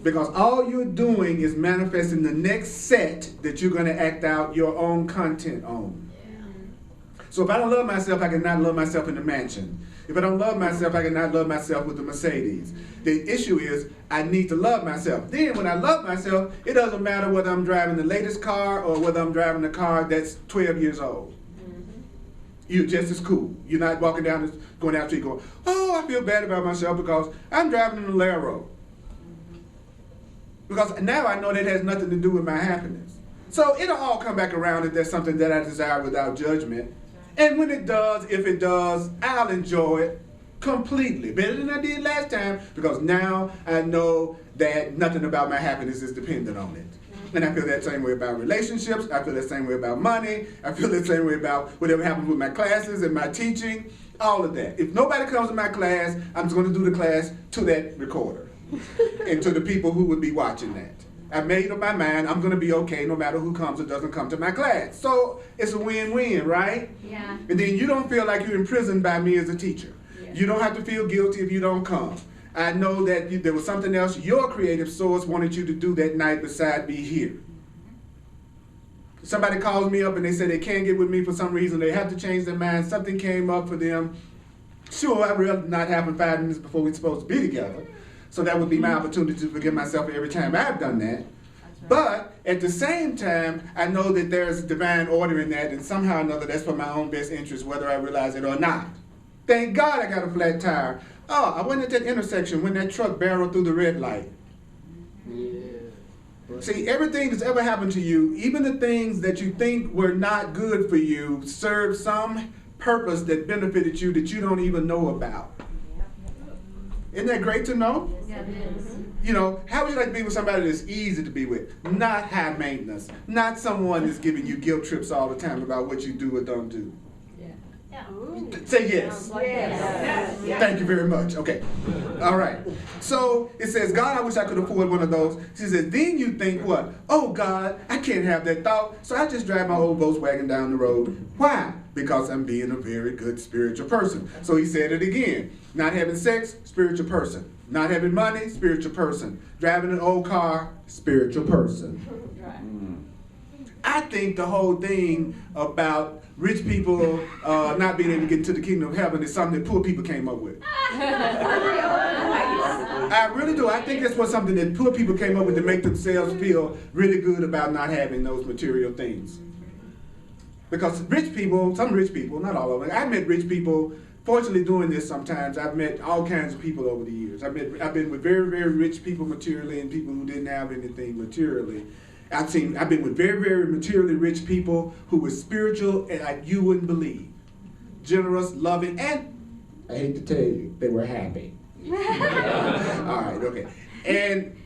Speaker 1: Because all you're doing is manifesting the next set that you're going to act out your own content on. So if I don't love myself, I cannot love myself in the mansion. If I don't love myself, I cannot love myself with the Mercedes. The issue is I need to love myself. Then when I love myself, it doesn't matter whether I'm driving the latest car or whether I'm driving a car that's 12 years old. You're just as cool. You're not walking down, going down the street going, oh, I feel bad about myself because I'm driving an Alero. Because now I know that has nothing to do with my happiness. So it'll all come back around if there's something that I desire without judgment. And when it does, if it does, I'll enjoy it completely. Better than I did last time, because now I know that nothing about my happiness is dependent on it. And I feel that same way about relationships. I feel that same way about money. I feel that same way about whatever happens with my classes and my teaching, all of that. If nobody comes to my class, I'm just going to do the class to that recorder and to the people who would be watching that. I made up my mind I'm going to be okay no matter who comes or doesn't come to my class. So it's a win-win, right?
Speaker 6: Yeah.
Speaker 1: And then you don't feel like you're imprisoned by me as a teacher.
Speaker 9: Yeah.
Speaker 1: You don't have to feel guilty if you don't come. I know that there was something else your creative source wanted you to do that night beside be here. Somebody calls me up and they say they can't get with me for some reason. They have to change their mind. Something came up for them. Sure, I'd rather not happen 5 minutes before we're supposed to be together. So that would be my opportunity to forgive myself every time I've done that. But at the same time, I know that there's divine order in that, and somehow or another that's for my own best interest, whether I realize it or not. Thank God I got a flat tire. Oh, I went at that intersection when that truck barreled through the red light. See, everything that's ever happened to you, even the things that you think were not good for you, serve some purpose that benefited you that you don't even know about. Isn't that great to know?
Speaker 4: Yeah, it is.
Speaker 1: You know, how would you like to be with somebody that's easy to be with? Not high maintenance. Not someone that's giving you guilt trips all the time about what you do or don't do.
Speaker 4: Yeah.
Speaker 1: Say yes.
Speaker 4: Yes.
Speaker 1: Thank you very much. Okay. All right. So it says, God, I wish I could afford one of those. She says, then you think what? Oh, God, I can't have that thought. So I just drive my old Volkswagen down the road. Why? Because I'm being a very good spiritual person. So he said it again. Not having sex, spiritual person. Not having money, spiritual person. Driving an old car, spiritual person. I think the whole thing about rich people not being able to get into the kingdom of heaven is something that poor people came up with. I really do. I think that's what something that poor people came up with to make themselves feel really good about not having those material things. Because rich people, some rich people, not all of them, I met rich people fortunately doing this sometimes, I've met all kinds of people over the years. I've been with very, very rich people materially and people who didn't have anything materially. I've been with very, very materially rich people who were spiritual and you wouldn't believe. Generous, loving, and I hate to tell you, they were happy. All right, okay. And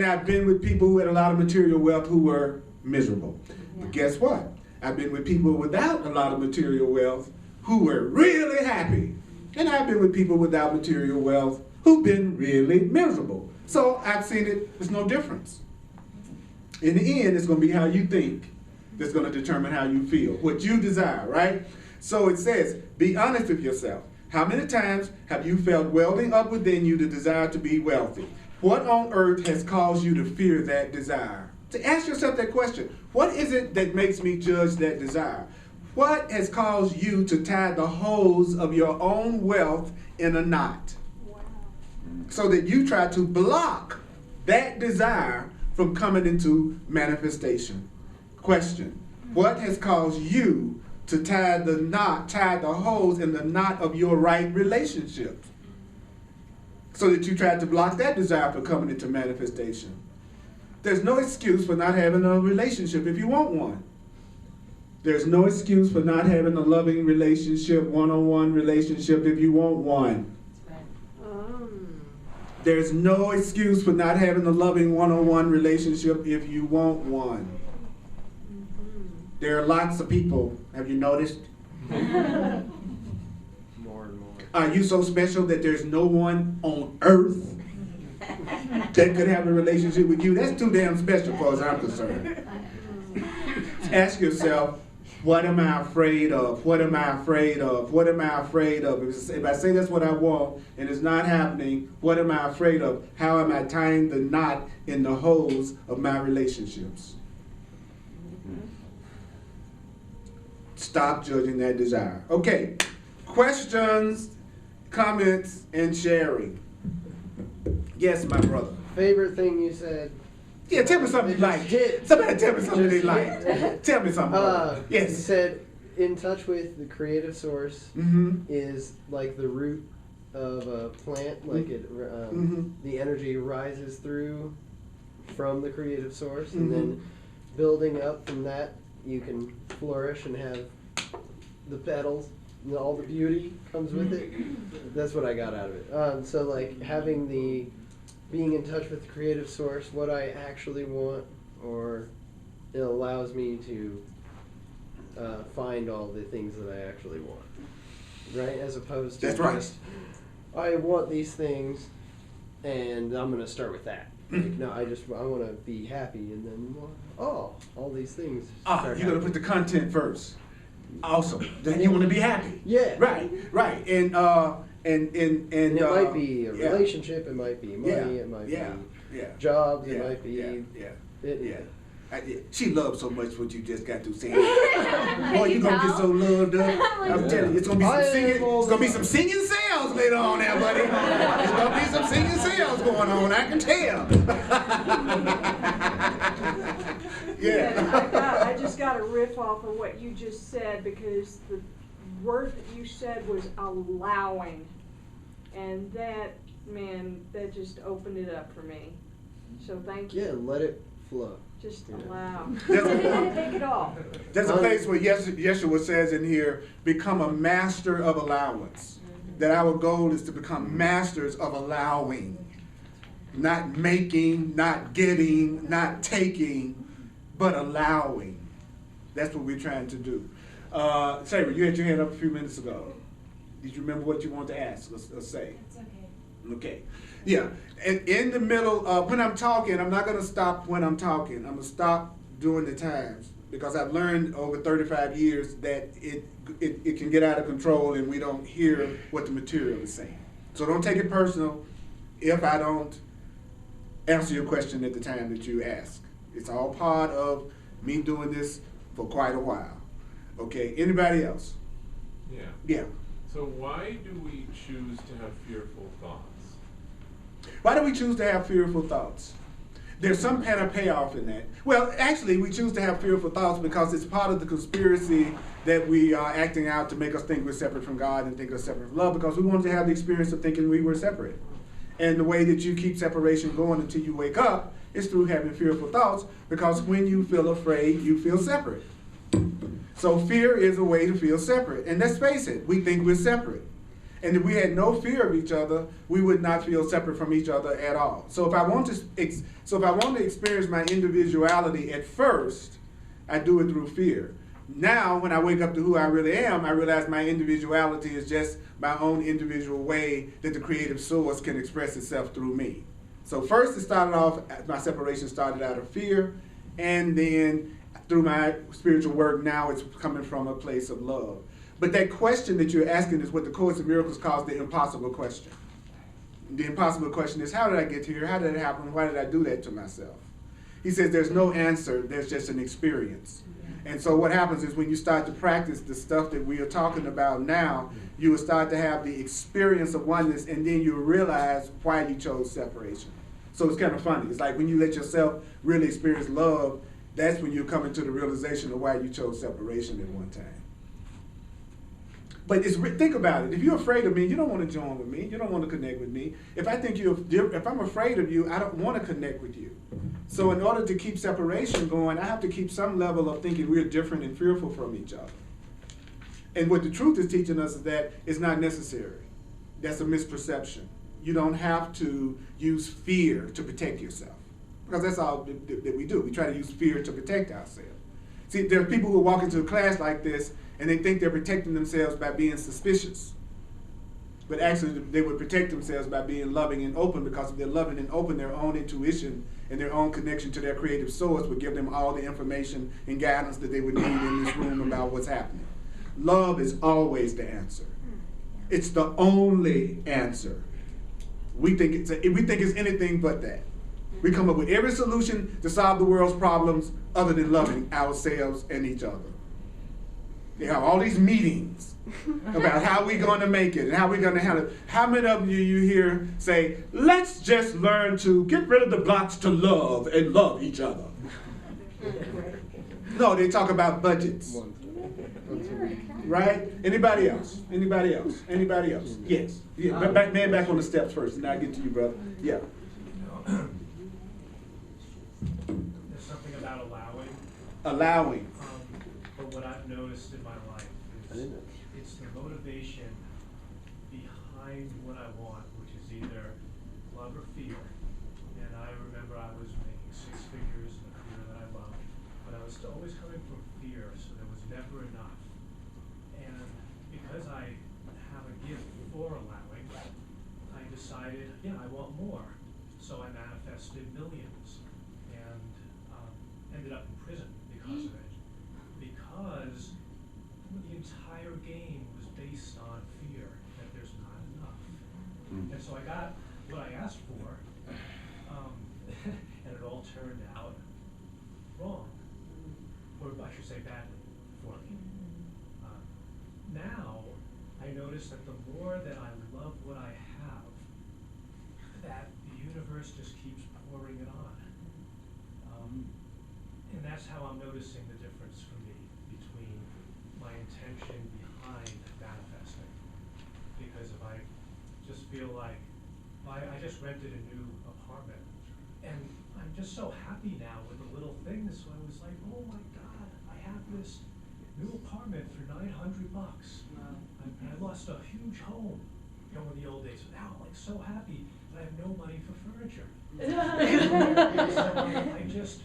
Speaker 1: I've been with people who had a lot of material wealth who were miserable. But guess what? I've been with people without a lot of material wealth who were really happy. And I've been with people without material wealth who've been really miserable. So I've seen it, there's no difference. In the end, it's going to be how you think that's going to determine how you feel, what you desire, right? So it says, be honest with yourself. How many times have you felt welling up within you the desire to be wealthy? What on earth has caused you to fear that desire? To ask yourself that question, what is it that makes me judge that desire? What has caused you to tie the hose of your own wealth in a knot?
Speaker 3: Wow.
Speaker 1: So that you try to block that desire from coming into manifestation. Question, what has caused you to tie the hose in the knot of your right relationship? So that you try to block that desire from coming into manifestation. There's no excuse for not having a relationship if you want one. There's no excuse for not having a loving relationship, one-on-one relationship if you want one. There's no excuse for not having a loving one-on-one relationship if you want one. There are lots of people, have you noticed?
Speaker 5: More and more.
Speaker 1: Are you so special that there's no one on earth that could have a relationship with you? That's too damn special as far as I'm concerned. Ask yourself, what am I afraid of? What am I afraid of? What am I afraid of? If I say that's what I want and it's not happening, what am I afraid of? How am I tying the knot in the hose of my relationships? Stop judging that desire. Okay, questions, comments, and sharing. Yes, my brother.
Speaker 5: Favorite thing you said?
Speaker 1: Yeah, tell me something you like.
Speaker 5: Hit.
Speaker 1: Somebody tell me something they
Speaker 5: Just
Speaker 1: like.
Speaker 5: hit.
Speaker 1: Tell me something.
Speaker 5: You
Speaker 1: Yes.
Speaker 5: said in touch with the creative source
Speaker 1: Mm-hmm.
Speaker 5: is like the root of a plant, like it the energy rises through from the creative source, and then building up from that, you can flourish and have the petals and all the beauty comes with it. That's what I got out of it. So like being in touch with the creative source, what I actually want, or it allows me to find all the things that I actually want, right? As opposed to
Speaker 1: That's right.
Speaker 5: just, I want these things, and I'm gonna start with that. Like, no, I want to be happy, and then all these things.
Speaker 1: You're
Speaker 5: start
Speaker 1: gonna put the
Speaker 5: happening.
Speaker 1: content first. Awesome. Then you want to be happy.
Speaker 5: Yeah.
Speaker 1: Right. And
Speaker 5: And it might be a
Speaker 1: yeah.
Speaker 5: relationship, it might be money,
Speaker 1: Yeah.
Speaker 5: it might
Speaker 1: Yeah.
Speaker 5: be
Speaker 1: Yeah.
Speaker 5: jobs,
Speaker 1: Yeah.
Speaker 5: it might be
Speaker 1: Yeah.
Speaker 5: anything.
Speaker 1: She loves so much what you just got to say. Boy, you gonna get so loved up. I'm telling you, it's gonna be some singing. It's gonna be some singing sales later on there, buddy. It's gonna be some singing sales going on. I can tell. Yeah.
Speaker 10: I just got a riff off of what you just said, because the word that you said was allowing, and that, man, that just opened it up for me. So thank you.
Speaker 5: Yeah, let it flow.
Speaker 10: Just
Speaker 5: Yeah.
Speaker 10: allow.
Speaker 1: There's
Speaker 10: Take it all.
Speaker 1: There's a place where Yeshua says in here, become a master of allowance. That our goal is to become masters of allowing. Not making, not getting, not taking, but allowing. That's what we're trying to do. Sarah, you had your hand up a few minutes ago. Did you remember what you wanted to ask or say?
Speaker 7: It's okay.
Speaker 1: Okay. Yeah. And in the middle of when I'm talking, I'm not going to stop when I'm talking. I'm going to stop during the times, because I've learned over 35 years that it can get out of control and we don't hear what the material is saying. So don't take it personal if I don't answer your question at the time that you ask. It's all part of me doing this for quite a while. Okay. Anybody else?
Speaker 11: Yeah.
Speaker 1: Yeah.
Speaker 11: So why do we choose to have fearful thoughts?
Speaker 1: Why do we choose to have fearful thoughts? There's some kind of payoff in that. Well, actually, we choose to have fearful thoughts because it's part of the conspiracy that we are acting out to make us think we're separate from God and think we're separate from love, because we want to have the experience of thinking we were separate. And the way that you keep separation going until you wake up is through having fearful thoughts, because when you feel afraid, you feel separate. So fear is a way to feel separate. And let's face it, we think we're separate. And if we had no fear of each other, we would not feel separate from each other at all. So if I want to experience my individuality at first, I do it through fear. Now, when I wake up to who I really am, I realize my individuality is just my own individual way that the creative source can express itself through me. So first it started off, my separation started out of fear, and then through my spiritual work, now it's coming from a place of love. But that question that you're asking is what the Course in Miracles calls the impossible question. The impossible question is, how did I get here? How did it happen? Why did I do that to myself? He says there's no answer, there's just an experience. And so what happens is when you start to practice the stuff that we are talking about now, you will start to have the experience of oneness, and then you'll realize why you chose separation. So it's kind of funny. It's like when you let yourself really experience love, that's when you come into the realization of why you chose separation at one time. But think about it. If you're afraid of me, you don't want to join with me. You don't want to connect with me. If I'm afraid of you, I don't want to connect with you. So in order to keep separation going, I have to keep some level of thinking we're different and fearful from each other. And what the truth is teaching us is that it's not necessary. That's a misperception. You don't have to use fear to protect yourself, because that's all that we do. We try to use fear to protect ourselves. See, there are people who walk into a class like this and they think they're protecting themselves by being suspicious. But actually, they would protect themselves by being loving and open, because if they're loving and open, their own intuition and their own connection to their creative source would give them all the information and guidance that they would need in this room about what's happening. Love is always the answer. It's the only answer. We think it's anything but that. We come up with every solution to solve the world's problems other than loving ourselves and each other. They have all these meetings about how we're going to make it and how we're going to handle it. How many of you hear say, let's just learn to get rid of the blocks to love and love each other? No, they talk about budgets. Right? Anybody else? Anybody else? Anybody else? Yes. Yeah. Man back on the steps first, and I'll get to you, brother. Yeah.
Speaker 12: There's something about allowing.
Speaker 1: Allowing.
Speaker 12: But what I've noticed in my life is it's the motivation behind what I want, which is either love or fear. And I remember I was making 6 figures in a career that I loved, but I was always coming from fear, so there was never enough. And because I have a gift for allowing, I decided, I want more. So I manifested millions and ended up in prison because of it. Because the entire game was based on fear that there's not enough. And so I got what I asked for, and it all turned out wrong, or I should say badly for me. Now I notice that the more that I love what I have, that the universe just keeps pouring it on. And that's how I'm noticing the difference for me between my intention behind manifesting. Because if I just feel like, I just rented a new apartment, and I'm just so happy now with the little things, so I was like, oh my God, I have this new apartment for $900. I lost a huge home, in the old days. Now I'm like so happy that I have no money for furniture. So I just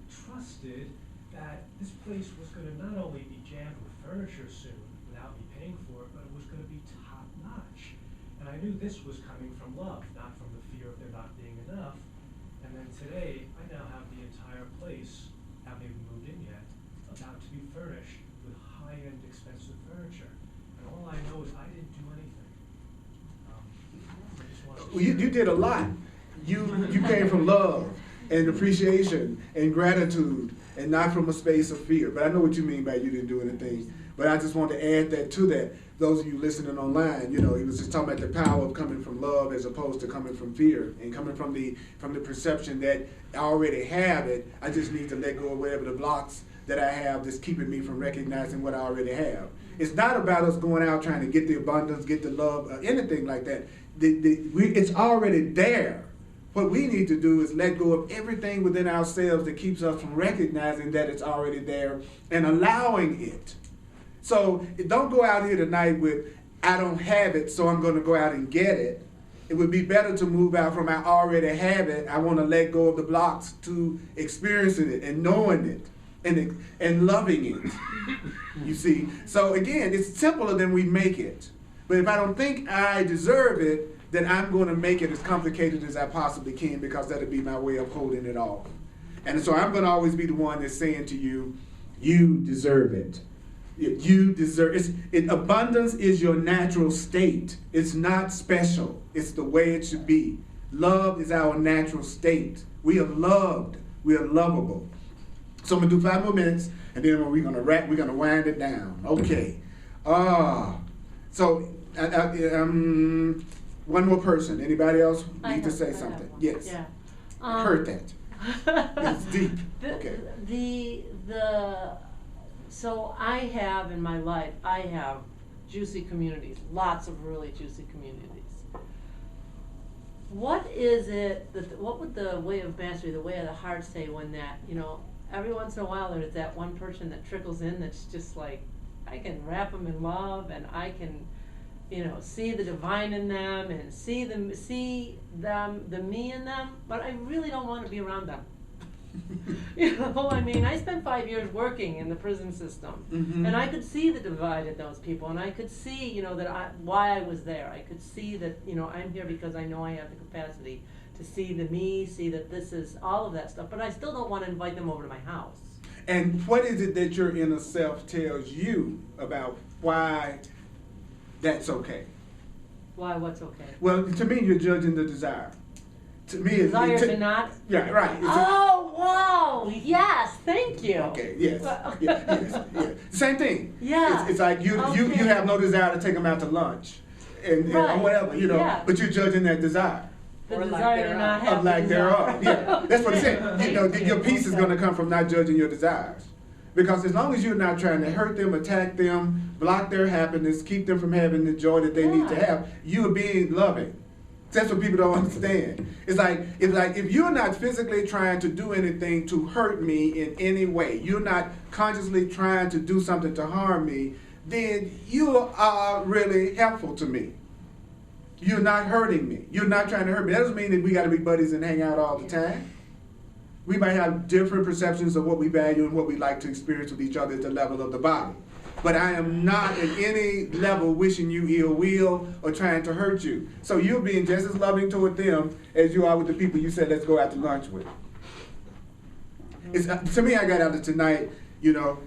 Speaker 12: trusted that this place was going to not only be jammed with furniture soon without me paying for it, but it was going to be top notch. And I knew this was coming from love, not from the fear of there not being enough. And then today, I now have the entire place, haven't even moved in yet, about to be furnished with high-end expensive furniture. And all I know is I didn't do anything. I just wanted to
Speaker 1: You did a lot. You came from love and appreciation and gratitude, and not from a space of fear. But I know what you mean by you didn't do anything. But I just want to add that to that. those of you listening online, he was just talking about the power of coming from love as opposed to coming from fear, and coming from the perception that I already have it. I just need to let go of whatever the blocks that I have that's keeping me from recognizing what I already have. It's not about us going out trying to get the abundance, get the love, or anything like that. It's already there. What we need to do is let go of everything within ourselves that keeps us from recognizing that it's already there and allowing it. So don't go out here tonight with, I don't have it, so I'm going to go out and get it. It would be better to move out from, I already have it, I want to let go of the blocks, to experiencing it and knowing it and loving it. You see? So again, it's simpler than we make it. But if I don't think I deserve it, then I'm going to make it as complicated as I possibly can, because that'll be my way of holding it off. And so I'm going to always be the one that's saying to you, you deserve it. You deserve it. Abundance is your natural state. It's not special. It's the way it should be. Love is our natural state. We are loved. We are lovable. So I'm gonna do 5 more minutes, and then we're gonna wrap. We're gonna wind it down. Okay. So one more person. Anybody else need to say something? Yes.
Speaker 9: Yeah.
Speaker 1: I heard that. It's deep. Okay.
Speaker 9: So I have in my life, I have juicy communities, lots of really juicy communities. What is it, what would the way of mastery, the way of the heart say when that, every once in a while there's that one person that trickles in that's just like, I can wrap them in love, and I can, see the divine in them, and see the me in them, but I really don't want to be around them. I spent 5 years working in the prison system, and I could see the divide in those people, and I could see, why I was there. I could see that, I'm here because I know I have the capacity to see the me, see that this is all of that stuff, but I still don't want to invite them over to my house.
Speaker 1: And what is it that your inner self tells you about why that's okay?
Speaker 9: Why, what's okay?
Speaker 1: Well, to me, you're judging the desire. To me,
Speaker 9: desire to not?
Speaker 1: Yeah, right.
Speaker 9: Wow, yes, thank you.
Speaker 1: Okay, yes, yes. Same thing.
Speaker 9: Yeah.
Speaker 1: It's like you have no desire to take them out to lunch, and whatever,
Speaker 9: Yeah.
Speaker 1: But you're judging that desire.
Speaker 9: The desire to not have.
Speaker 1: Of lack thereof. Yeah, that's what it said. Your peace is going to come from not judging your desires. Because as long as you're not trying to hurt them, attack them, block their happiness, keep them from having the joy that they need to have, you are being loving. That's what people don't understand. It's like if you're not physically trying to do anything to hurt me in any way, you're not consciously trying to do something to harm me, then you are really helpful to me. You're not hurting me. You're not trying to hurt me. That doesn't mean that we got to be buddies and hang out all the time. We might have different perceptions of what we value and what we like to experience with each other at the level of the body. But I am not at any level wishing you ill will or trying to hurt you. So you're being just as loving toward them as you are with the people you said let's go out to lunch with. To me, I got out of tonight,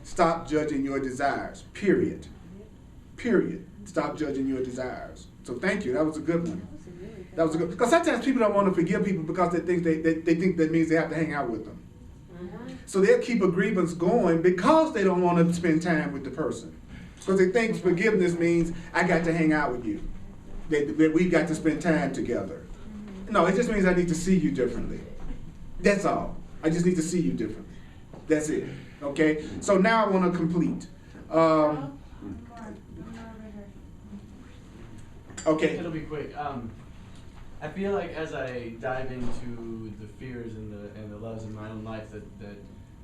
Speaker 1: stop judging your desires, period. Period. Stop judging your desires. So thank you, that was a good one. That was a good, because sometimes people don't want to forgive people because they think they think that means they have to hang out with them. So they'll keep a grievance going because they don't want to spend time with the person. Because they think forgiveness means I got to hang out with you. That we got to spend time together. No, it just means I need to see you differently. That's all. I just need to see you differently. That's it. Okay? So now I want to complete. Okay.
Speaker 8: It'll be quick. I feel like as I dive into the fears and the loves in my own life that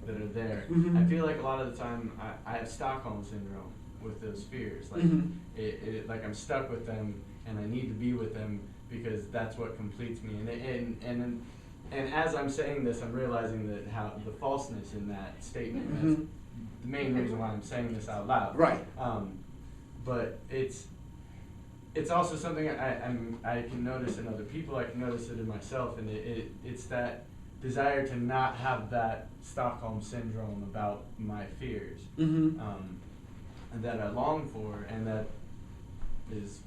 Speaker 8: are there, I feel like a lot of the time I have Stockholm syndrome with those fears. Like like I'm stuck with them and I need to be with them because that's what completes me. And as I'm saying this, I'm realizing that how the falseness in that statement. That's the main reason why I'm saying this out loud.
Speaker 1: Right.
Speaker 8: But it's also something I can notice in other people. I can notice it in myself, and it's that desire to not have that Stockholm syndrome about my fears, and that I long for, and that is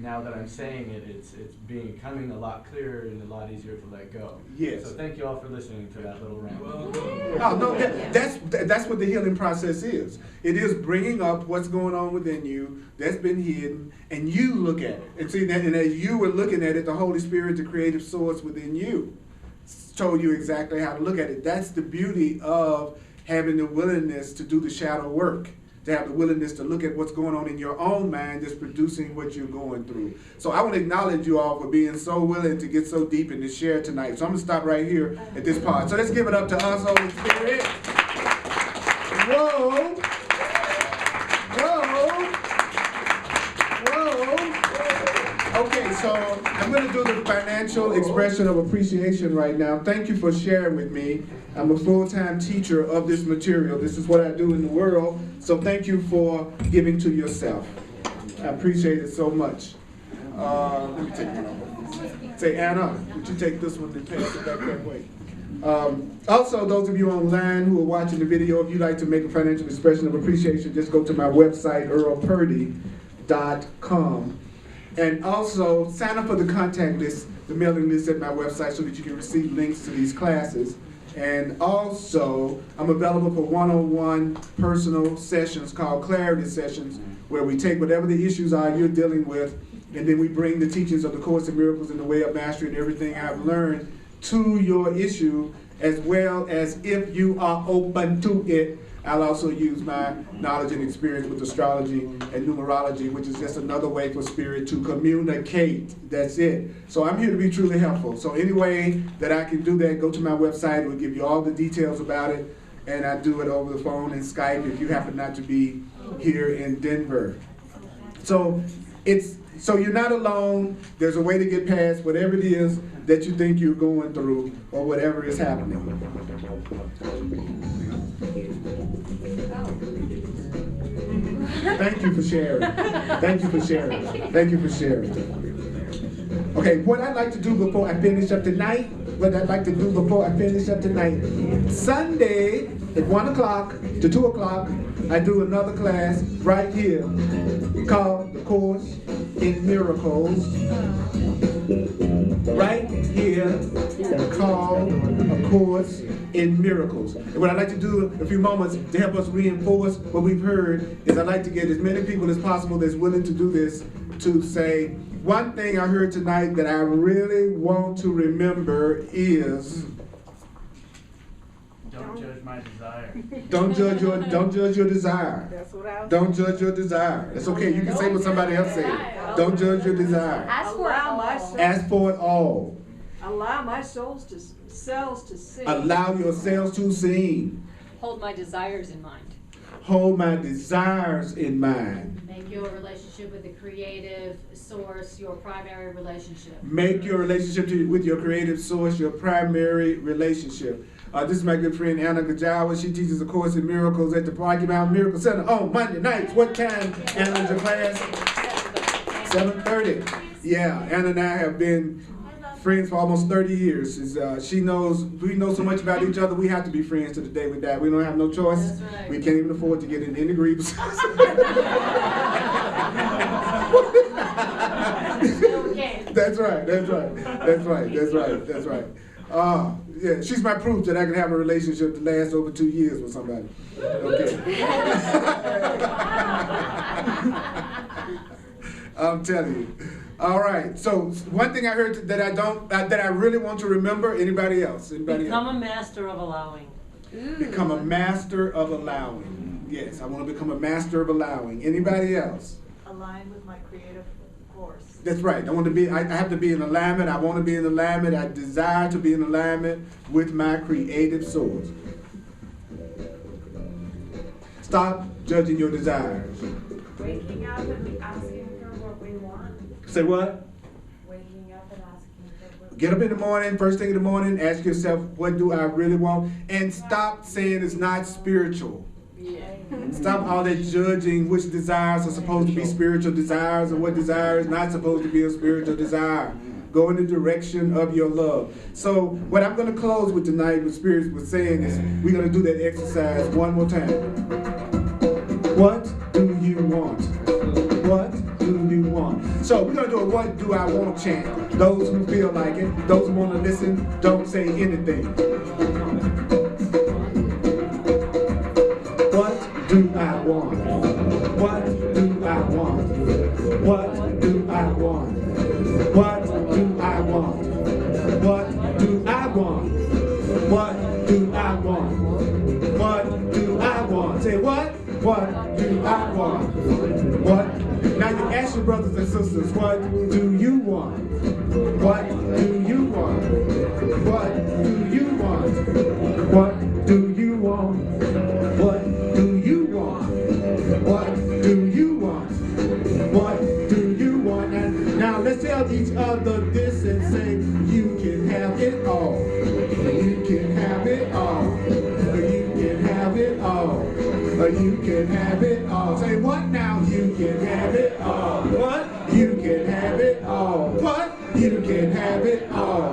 Speaker 8: now that I'm saying it, it's becoming a lot clearer and a lot easier to let go.
Speaker 1: Yes.
Speaker 8: So thank you all for listening to that little rant.
Speaker 1: Oh, no, that's what the healing process is. It is bringing up what's going on within you that's been hidden, and you look at it. And see, and as you were looking at it, the Holy Spirit, the creative source within you, told you exactly how to look at it. That's the beauty of having the willingness to do the shadow work, to have the willingness to look at what's going on in your own mind that's producing what you're going through. So I want to acknowledge you all for being so willing to get so deep and to share tonight. So I'm going to stop right here at this part. So let's give it up to us, Holy Spirit. Whoa. Whoa. Whoa. Okay, so I'm going to do the financial expression of appreciation right now. Thank you for sharing with me. I'm a full-time teacher of this material. This is what I do in the world. So thank you for giving to yourself. I appreciate it so much. Let me take one over. Say, Anna, would you take this one and pass it back that way? Also, those of you online who are watching the video, if you'd like to make a financial expression of appreciation, just go to my website, earlpurdy.com. And also, sign up for the contact list, the mailing list at my website, so that you can receive links to these classes. And also, I'm available for one-on-one personal sessions called clarity sessions, where we take whatever the issues are you're dealing with, and then we bring the teachings of the Course in Miracles and the Way of Mastery and everything I've learned to your issue, as well as if you are open to it. I'll also use my knowledge and experience with astrology and numerology, which is just another way for spirit to communicate. That's it. So I'm here to be truly helpful. So any way that I can do that, go to my website. It will give you all the details about it. And I do it over the phone and Skype if you happen not to be here in Denver. So you're not alone. There's a way to get past whatever it is that you think you're going through or whatever is happening. Thank you for sharing. Thank you for sharing. Thank you for sharing. Okay, what I'd like to do before I finish up tonight, Sunday at 1 o'clock to 2 o'clock, I do another class right here called The Course in Miracles. Right here, called A Course in Miracles. And what I'd like to do in a few moments to help us reinforce what we've heard is I'd like to get as many people as possible that's willing to do this to say, one thing I heard tonight that I really want to remember is
Speaker 8: don't judge my desire.
Speaker 1: Don't judge your desire.
Speaker 3: That's what I was
Speaker 1: Don't judge your desire. It's okay. You can say what somebody else said. Don't judge your desire.
Speaker 2: Ask for it all.
Speaker 1: Ask for it all.
Speaker 10: Allow my cells to sing.
Speaker 1: Allow yourselves to sing.
Speaker 2: Hold my desires in mind.
Speaker 1: Hold my desires in mind.
Speaker 13: Make your relationship with the creative source your primary relationship.
Speaker 1: Make your relationship with your creative source your primary relationship. This is my good friend Anna Gajawa. She teaches A Course in Miracles at the Rocky Mountain Miracle Center on Monday nights. What time, Anna, is your class? 7:30. Yeah, Anna and I have been friends for almost 30 years. We know so much about each other, we have to be friends to the day we die. We don't have no choice.
Speaker 13: That's right.
Speaker 1: We can't even afford to get in any grievance. That's right. Yeah, she's my proof that I can have a relationship that lasts over 2 years with somebody. Okay. I'm telling you. All right. So one thing I heard that I really want to remember. Anybody else?
Speaker 9: Become a master of allowing.
Speaker 1: Become a master of allowing. Yes, I want to become a master of allowing. Anybody else?
Speaker 4: Align with my creative force.
Speaker 1: That's right. I have to be in alignment. I want to be in alignment. I desire to be in alignment with my creative source. Stop judging your desires.
Speaker 7: Waking up and asking for what we want.
Speaker 1: Say what?
Speaker 7: Waking up and asking for what we
Speaker 1: Get up in the morning, first thing in the morning, ask yourself, what do I really want? And stop saying it's not spiritual. Stop all that judging which desires are supposed to be spiritual desires and what desire is not supposed to be a spiritual desire. Go in the direction of your love. So what I'm going to close with tonight, what Spirit was saying, is we're going to do that exercise one more time. What do you want? What do you want? So we're gonna do a what do I want chant. Those who feel like it, those who wanna listen, don't say anything. What do I want? What do I want? What do I want? What do I want? What do I want? What do I want? What do I want? Say what? What do I want? What? Now you ask your brothers and sisters, what do you want? What do you want? What do you want? What do you want? What do you want? What do you want? What do you want? And now let's tell each other this and say, you can have it all. You can have it all. You can have it all. You can have it all. Say what now? You can have it all. What? You can have it all. What? You can have it all.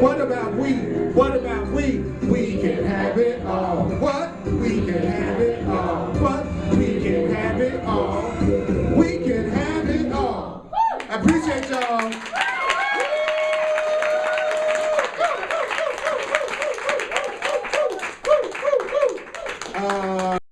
Speaker 1: What about we? What about we? We can have it all. What? We can have it all. What? We can have it all. We can have it all. I appreciate y'all.